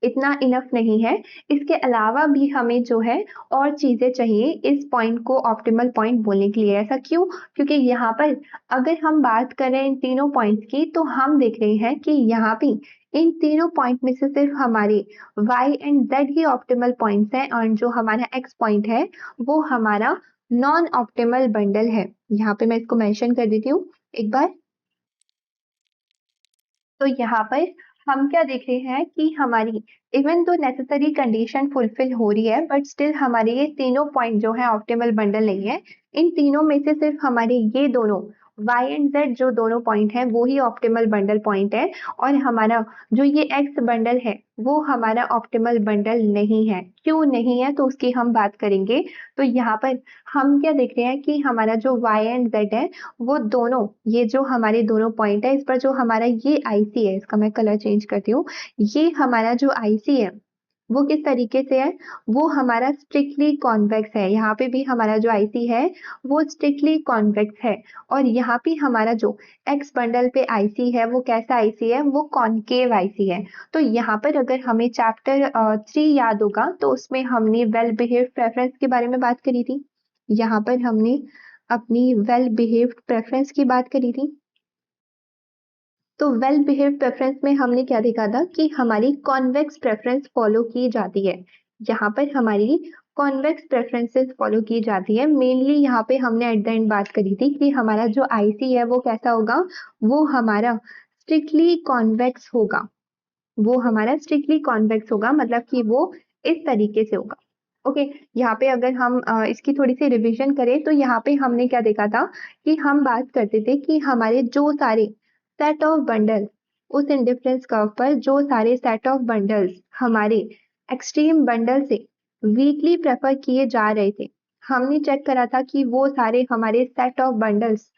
इतना इनफ नहीं है। इसके अलावा भी हमें जो है और चीजें चाहिए इस पॉइंट को ऑप्टिमल पॉइंट बोलने के लिए। ऐसा क्यों? क्योंकि यहाँ पर अगर हम बात करें इन तीनों पॉइंट्स की तो हम देख रहे हैं कि यहाँ पे इन तीनों पॉइंट में से सिर्फ हमारे y and z he optimal points हैं, और जो हमारा x पॉइंट है वो हमारा नॉन ऑप्टिमल बंडल है। यहाँ पे मैं इसको मेंशन कर देती हूँ एक बार। तो यहाँ पर हम क्या देख रहे हैं कि हमारी इवन तो नेसेसरी कंडीशन फुलफिल हो रही है बट स्टिल हमारे ये तीनों पॉइंट जो है ऑप्टिमल बंडल नहीं है। इन तीनों में से सिर्फ हमारे ये दोनों y एंड z जो दोनों पॉइंट हैं वो ही ऑप्टिमल बंडल पॉइंट है, और हमारा जो ये x बंडल है वो हमारा ऑप्टिमल बंडल नहीं है। क्यों नहीं है तो उसकी हम बात करेंगे। तो यहाँ पर हम क्या देख रहे हैं कि हमारा जो y एंड z है वो दोनों, ये जो हमारे दोनों पॉइंट है इस पर जो हमारा ये आईसी है, इसका मैं कलर चेंज करती हूँ, ये हमारा जो आईसी है वो किस तरीके से है, वो हमारा स्ट्रिक्टली कॉन्वेक्स है। यहाँ पे भी हमारा जो आईसी है वो स्ट्रिक्टली कॉन्वेक्स है, और यहाँ पे हमारा जो एक्स बंडल पे आईसी है वो कैसा आईसी है, वो कॉनकेव आईसी है। तो यहाँ पर अगर हमें चैप्टर 3 याद होगा तो उसमें हमने वेल बिहेव्ड प्रेफरेंस के बारे में बात करी थी। यहाँ पर हमने अपनी वेल बिहेव्ड प्रेफरेंस की बात करी थी। तो वेल बिहेव्ड प्रेफरेंस में हमने क्या देखा था कि हमारी कॉन्वेक्स प्रेफरेंस फॉलो की जाती है। यहाँ पर हमारी कॉन्वेक्स प्रेफरेंसेस फॉलो की जाती है। मेनली यहाँ पे हमने एट द एंड बात करी थी कि हमारा जो आईसी है वो कैसा होगा, वो हमारा स्ट्रिक्टली कॉन्वेक्स होगा, वो हमारा स्ट्रिक्टली कॉन्वेक्स होगा, मतलब कि वो इस तरीके से होगा। ओके, यहाँ पे अगर हम इसकी थोड़ी सी रिवीजन करें तो यहाँ पे हमने क्या देखा था कि हम बात करते थे कि हमारे जो सारे सेट ऑफ बंडल, उस इंडिफरेंस कर्व पर जो सारे सेट ऑफ बंडल्स हमारे एक्सट्रीम बंडल से वीकली प्रेफर किए जा रहे थे, हमने चेक करा था कि वो सारे हमारे set of bundles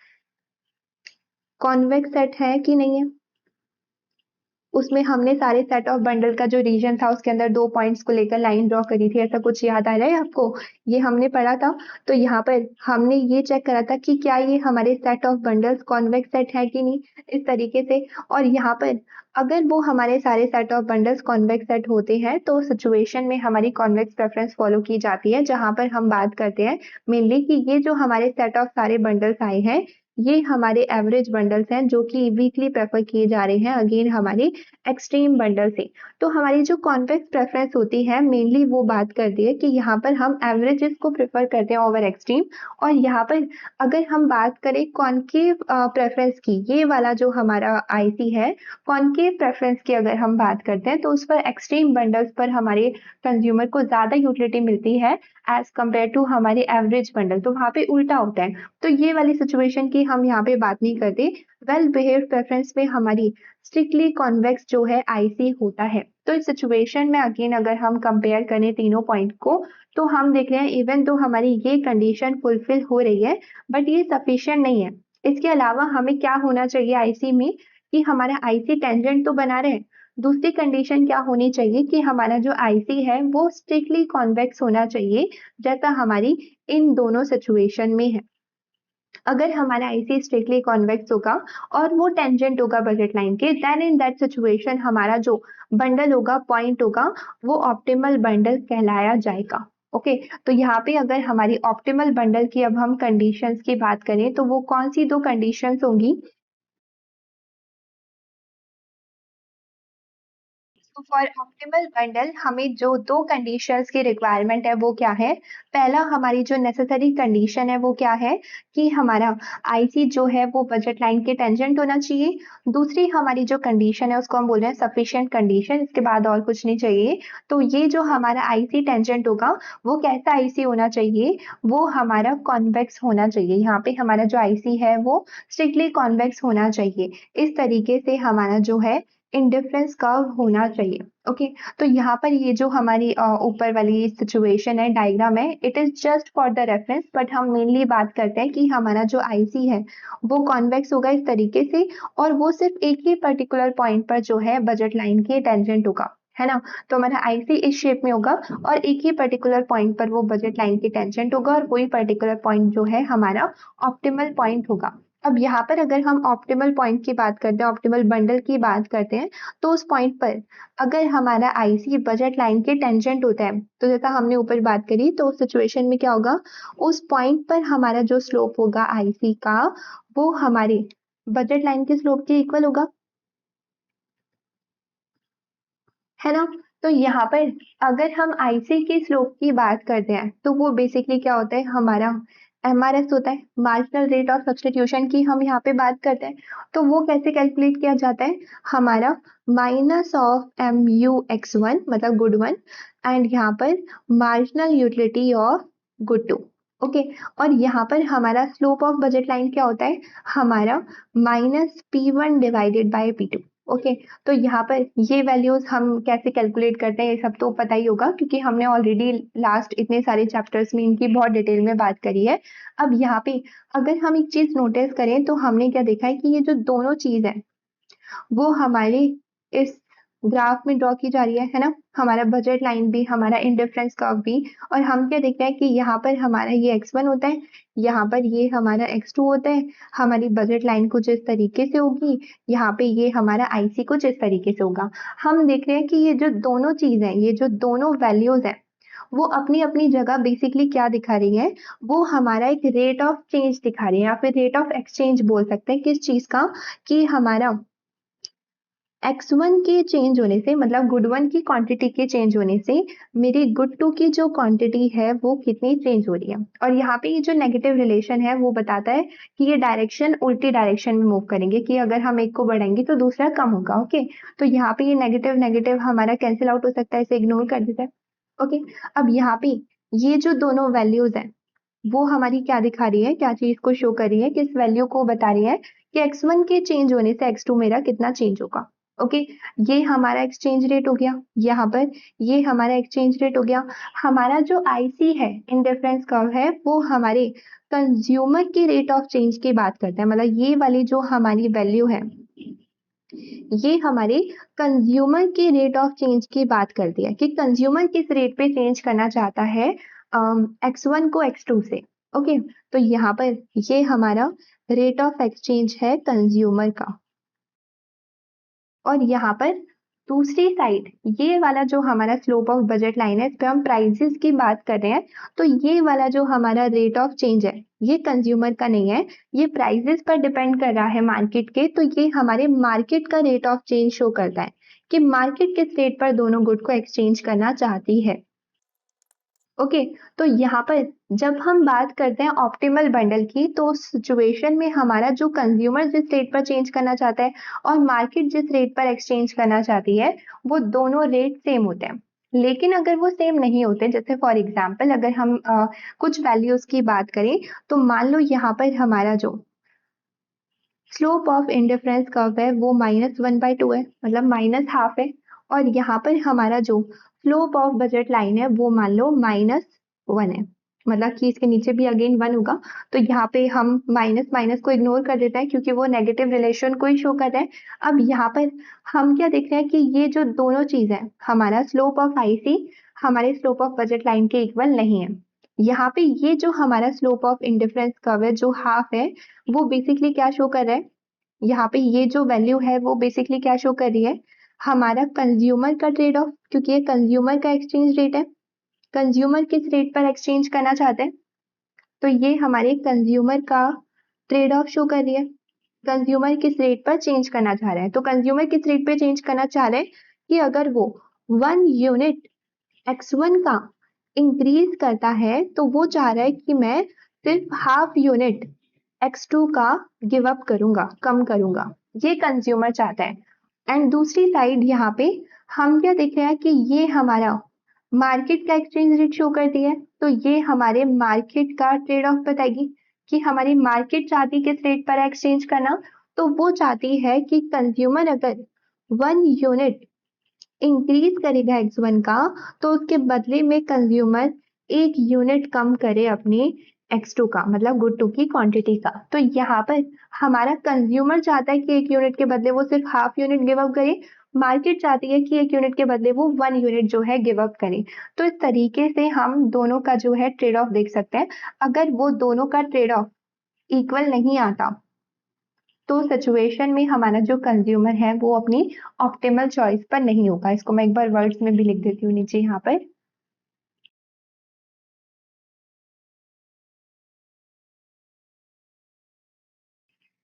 convex set है कि नहीं है। उसमें हमने सारे सेट ऑफ बंडल का जो रीजन था उसके अंदर 2 पॉइंट्स को लेकर लाइन ड्रॉ करी थी, ऐसा कुछ याद आ रहा है आपको? ये हमने पढ़ा था। तो यहाँ पर हमने ये चेक करा था कि क्या ये हमारे set of bundles convex set है कि नहीं, इस तरीके से। और यहाँ पर अगर वो हमारे सारे set of bundles convex set होते हैं तो सिचुएशन में हमारी कॉन्वेक्स प्रेफरेंस फॉलो की जाती है, जहाँ पर हम बात करते हैं मेनली कि ये जो हमारे सेट ऑफ सारे बंडल्स आए हैं ये हमारे एवरेज बंडल्स हैं जो कि वीकली प्रेफर किए जा रहे हैं अगेन हमारे एक्सट्रीम बंडल से। तो हमारी जो कॉन्वेक्स प्रेफरेंस होती है मेनली वो बात करती है कि यहाँ पर हम एवरेजेस को प्रेफर करते हैं ओवर एक्सट्रीम। और यहाँ पर अगर हम बात करें कॉनकेव प्रेफरेंस की, ये वाला जो हमारा आईसी है, कॉनकेव प्रेफरेंस की अगर हम बात करते हैं तो उस पर एक्सट्रीम बंडल्स पर हमारे कंज्यूमर को ज्यादा यूटिलिटी मिलती है एज कम्पेयर टू हमारे एवरेज बंडल। तो वहां पे उल्टा होता है। तो ये वाली सिचुएशन की हम यहाँ पे बात नहीं करते। वेल बिहेव प्रेफरेंस में हमारी स्ट्रिक्टली कॉन्वेक्स जो है आईसी होता है। तो इस सिचुएशन में अगेन अगर हम कंपेयर करें तीनों पॉइंट को तो हम देख रहे हैं इवन तो हमारी ये कंडीशन फुलफिल हो रही है बट ये सफिशिएंट नहीं है। इसके अलावा हमें क्या होना चाहिए आईसी में कि हमारा आईसी टेंजेंट तो बना रहे। दूसरी कंडीशन क्या होनी चाहिए कि हमारा जो आईसी है वो स्ट्रिक्टली कॉन्वेक्स होना चाहिए, जैसा हमारी इन दोनों सिचुएशन में है। अगर हमारा आईसी स्ट्रिक्टली कॉन्वेक्स होगा और वो टेंजेंट होगा बजट लाइन के, देन इन दैट सिचुएशन हमारा जो बंडल होगा पॉइंट होगा वो ऑप्टिमल बंडल कहलाया जाएगा। ओके तो यहाँ पे अगर हमारी ऑप्टिमल बंडल की अब हम कंडीशंस की बात करें तो वो कौन सी दो कंडीशंस होंगी? तो फॉर ऑप्टिमल बंडल हमें जो दो कंडीशंस की रिक्वायरमेंट है वो क्या है? पहला हमारी जो नेसेसरी कंडीशन है वो क्या है कि हमारा आईसी जो है वो बजट लाइन के टेंजेंट होना चाहिए। दूसरी हमारी जो कंडीशन है उसको हम बोल रहे हैं सफिशिएंट कंडीशन, इसके बाद और कुछ नहीं चाहिए। तो ये जो हमारा आईसी टेंजेंट होगा वो कैसा आईसी होना चाहिए? वो हमारा कॉन्वेक्स होना चाहिए। यहाँ पे हमारा जो आईसी है वो स्ट्रिक्टली कॉन्वेक्स होना चाहिए। इस तरीके से हमारा जो है इंडिफरेंस कर्व होना चाहिए। ओके तो यहाँ पर ये जो हमारी ऊपर वाली सिचुएशन है डायग्राम है, it is just for the reference, but हम मेनली बात करते हैं कि हमारा जो आईसी है वो कॉन्वेक्स होगा इस तरीके से और वो सिर्फ एक ही पर्टिकुलर पॉइंट पर जो है बजट लाइन के टेंजेंट होगा, है ना। तो हमारा आईसी इस शेप में होगा और एक ही पर्टिकुलर पॉइंट पर वो बजट लाइन के टेंजेंट होगा और वही पर्टिकुलर पॉइंट जो है हमारा ऑप्टिमल पॉइंट होगा। अब यहाँ पर अगर हम ऑप्टिमल पॉइंट की बात करते हैं, ऑप्टिमल बंडल की बात करते हैं, तो उस पॉइंट पर अगर हमारा आईसी बजट लाइन के टेंजेंट होता है तो जैसा हमने ऊपर बात करी तो उस सिचुएशन में क्या होगा, उस पॉइंट पर हमारा जो स्लोप होगा आईसी का वो हमारे बजट लाइन के स्लोप के इक्वल होगा, है ना। तो यहाँ पर अगर हम आईसी की स्लोप की बात करते हैं तो वो बेसिकली क्या होता है, हमारा एमआरएस होता है, मार्जिनल रेट ऑफ सब्सटीट्यूशन की हम यहाँ पे बात करते हैं। तो वो कैसे कैलकुलेट किया जाता है, हमारा minus of M U X one मतलब गुड वन एंड यहाँ पर marginal utility of good two. Okay और यहाँ पर हमारा स्लोप ऑफ बजट लाइन क्या होता है, हमारा minus P one divided by P two. Okay तो यहाँ पर ये वैल्यूज हम कैसे कैलकुलेट करते हैं ये सब तो पता ही होगा क्योंकि हमने ऑलरेडी लास्ट इतने सारे चैप्टर्स में इनकी बहुत डिटेल में बात करी है। अब यहाँ पे अगर हम एक चीज नोटिस करें तो हमने क्या देखा है कि ये जो दोनों चीज है वो हमारी इस ग्राफ में ड्रॉ की जा रही है ना। हमारा बजट लाइन भी, हमारा इंडिफरेंस कर्व भी, और हम क्या देखते हैं कि यहाँ पर हमारा ये x1 होता है, यहाँ पर ये हमारा x2 होता है। हमारी बजट लाइन कुछ इस तरीके से होगी, यहाँ पे ये हमारा आईसी कुछ इस तरीके से होगा। हम देख रहे हैं कि ये जो दोनों चीज है, ये जो दोनों वैल्यूज है वो अपनी अपनी जगह बेसिकली क्या दिखा रही है, वो हमारा एक रेट ऑफ चेंज दिखा रही है या फिर रेट ऑफ एक्सचेंज बोल सकते हैं किस चीज का, कि हमारा x1 के चेंज होने से मतलब गुड वन की क्वांटिटी के चेंज होने से मेरी गुड टू की जो क्वांटिटी है वो कितनी चेंज हो रही है। और यहाँ पे ये जो नेगेटिव रिलेशन है वो बताता है कि ये डायरेक्शन उल्टी डायरेक्शन में मूव करेंगे, कि अगर हम एक को बढ़ाएंगे तो दूसरा कम होगा। ओके तो यहाँ पे ये नेगेटिव नेगेटिव हमारा कैंसिल आउट हो सकता है, इसे इग्नोर कर देते हैं। ओके अब यहाँ पे ये जो दोनों वैल्यूज है वो हमारी क्या दिखा रही है, क्या चीज को शो कर रही है, किस वैल्यू को बता रही है कि x1 के चेंज होने से x2 मेरा कितना चेंज होगा। ओके ये हमारा एक्सचेंज रेट हो गया, यहाँ पर ये हमारा एक्सचेंज रेट हो गया। हमारा जो आईसी है, इंडिफरेंस कर्व है, वो हमारे कंज्यूमर की रेट ऑफ चेंज की बात करते हैं, मतलब ये वाली जो हमारी वैल्यू है ये हमारे कंज्यूमर के रेट ऑफ चेंज की बात करती है कि कंज्यूमर किस रेट पे चेंज करना चाहता है X1 को X2 से। ओके, तो यहाँ पर ये हमारा रेट ऑफ एक्सचेंज है कंज्यूमर का। और यहाँ पर दूसरी साइड ये वाला जो हमारा स्लोप ऑफ बजट लाइन है, इस पे हम प्राइसेस की बात कर रहे हैं, तो ये वाला जो हमारा रेट ऑफ चेंज है ये कंज्यूमर का नहीं है, ये प्राइसेस पर डिपेंड कर रहा है मार्केट के। तो ये हमारे मार्केट का रेट ऑफ चेंज शो करता है कि मार्केट किस रेट पर दोनों गुड को एक्सचेंज करना चाहती है। ओके, तो यहाँ पर जब हम बात करते हैं ऑप्टिमल बंडल की, तो उस सिचुएशन में हमारा जो कंज्यूमर जिस रेट पर चेंज करना चाहता है और मार्केट जिस रेट पर एक्सचेंज करना चाहती है, वो दोनों रेट सेम होते हैं। लेकिन अगर वो सेम नहीं होते, जैसे फॉर एग्जाम्पल अगर हम कुछ वैल्यूज की बात करें, तो मान लो यहाँ पर हमारा जो स्लोप ऑफ इंडिफरेंस कर्व है वो -1/2 है, मतलब -1/2 है। और यहाँ पर हमारा जो स्लोप ऑफ बजट लाइन है वो मान लो -1 है, मतलब कि इसके नीचे भी अगेन 1 होगा। तो यहाँ पे हम माइनस माइनस को इग्नोर कर देते हैं क्योंकि वो नेगेटिव रिलेशन को ही शो कर रहा है। अब यहाँ पर हम क्या देख रहे हैं कि ये जो दोनों चीज है, हमारा स्लोप ऑफ IC हमारे स्लोप ऑफ बजट लाइन के इक्वल नहीं है। यहाँ पे ये जो हमारा स्लोप ऑफ इंडिफरेंस कर्व है जो हाफ है, वो बेसिकली क्या शो कर रहा है, यहाँ पे ये जो वैल्यू है वो बेसिकली क्या शो कर रही है, हमारा कंज्यूमर का ट्रेड ऑफ, क्योंकि ये कंज्यूमर का एक्सचेंज रेट है। कंज्यूमर किस रेट पर एक्सचेंज करना चाहते हैं, तो ये हमारे कंज्यूमर का ट्रेड ऑफ शो कर रही है। कंज्यूमर किस रेट पर चेंज करना चाह रहे हैं, तो कंज्यूमर किस रेट पे चेंज करना चाह रहे हैं कि अगर वो 1 यूनिट X1 का इंक्रीज करता है तो वो चाह रहा है कि मैं सिर्फ हाफ यूनिट X2 का गिव अप करूंगा, कम करूंगा, ये कंज्यूमर चाहता है। एंड दूसरी साइड यहाँ पे हम क्या देख रहे हैं कि ये हमारा मार्केट का एक्सचेंज रेट शो करती है, तो ये हमारे मार्केट का ट्रेड ऑफ बताएगी कि हमारी मार्केट चाहती किस रेट पर एक्सचेंज करना, तो वो चाहती है कि कंज्यूमर अगर 1 यूनिट इंक्रीज करेगा X1 का, तो उसके बदले में कंज्यूमर 1 यूनिट कम करे अपने X2 का, मतलब गुड टू की क्वांटिटी का। तो यहाँ पर हमारा कंज्यूमर चाहता है कि 1 यूनिट के बदले वो सिर्फ हाफ यूनिट गिव अप करे, मार्केट चाहती है कि 1 यूनिट के बदले वो 1 यूनिट जो है गिव अप करे। तो इस तरीके से हम दोनों का जो है ट्रेड ऑफ देख सकते हैं। अगर वो दोनों का ट्रेड ऑफ इक्वल नहीं आता, तो सिचुएशन में हमारा जो कंज्यूमर है वो अपनी ऑप्टिमल चॉइस पर नहीं होगा। इसको मैं एक बार वर्ड्स में भी लिख देती हूँ नीचे यहाँ पर।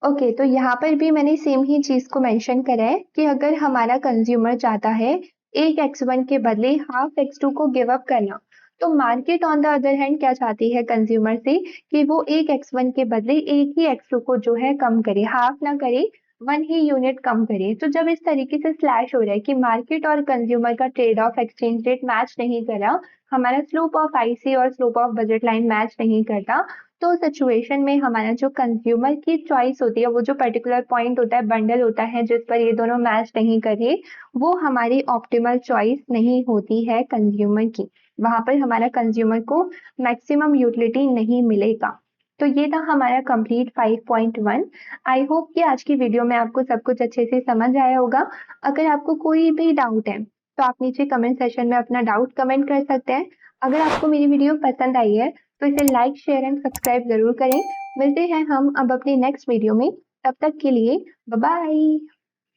ओके, तो यहाँ पर भी मैंने सेम ही चीज को मेंशन करा है कि अगर हमारा कंज्यूमर चाहता है एक X1 के बदले हाफ X2 को गिव अप करना, तो market on the other hand क्या चाहती है कंज्यूमर से कि वो एक X1 के बदले एक ही X2 को जो है कम करे, हाफ ना करे, 1 ही यूनिट कम करे। तो जब इस तरीके से स्लैश हो रहा है कि मार्केट और कंज्यूमर का trade off exchange rate match नहीं कर रहा, हमारा स्लोप ऑफ IC और slope of budget line match नहीं करता, तो सिचुएशन में हमारा जो कंज्यूमर की चॉइस होती है, वो जो पर्टिकुलर पॉइंट होता है, बंडल होता है जिस पर ये दोनों मैच नहीं करे, वो हमारी ऑप्टिमल चॉइस नहीं होती है कंज्यूमर की। वहां पर हमारा कंज्यूमर को मैक्सिमम यूटिलिटी नहीं मिलेगा। तो ये था हमारा कंप्लीट 5.1। आई होप कि आज की वीडियो में आपको सब कुछ अच्छे से समझ आया होगा। अगर आपको कोई भी डाउट है तो आप नीचे कमेंट सेक्शन में अपना डाउट कमेंट कर सकते हैं। अगर आपको मेरी वीडियो पसंद आई है तो इसे लाइक शेयर एंड सब्सक्राइब जरूर करें। मिलते हैं हम अब अपनी नेक्स्ट वीडियो में, तब तक के लिए बाय बाय।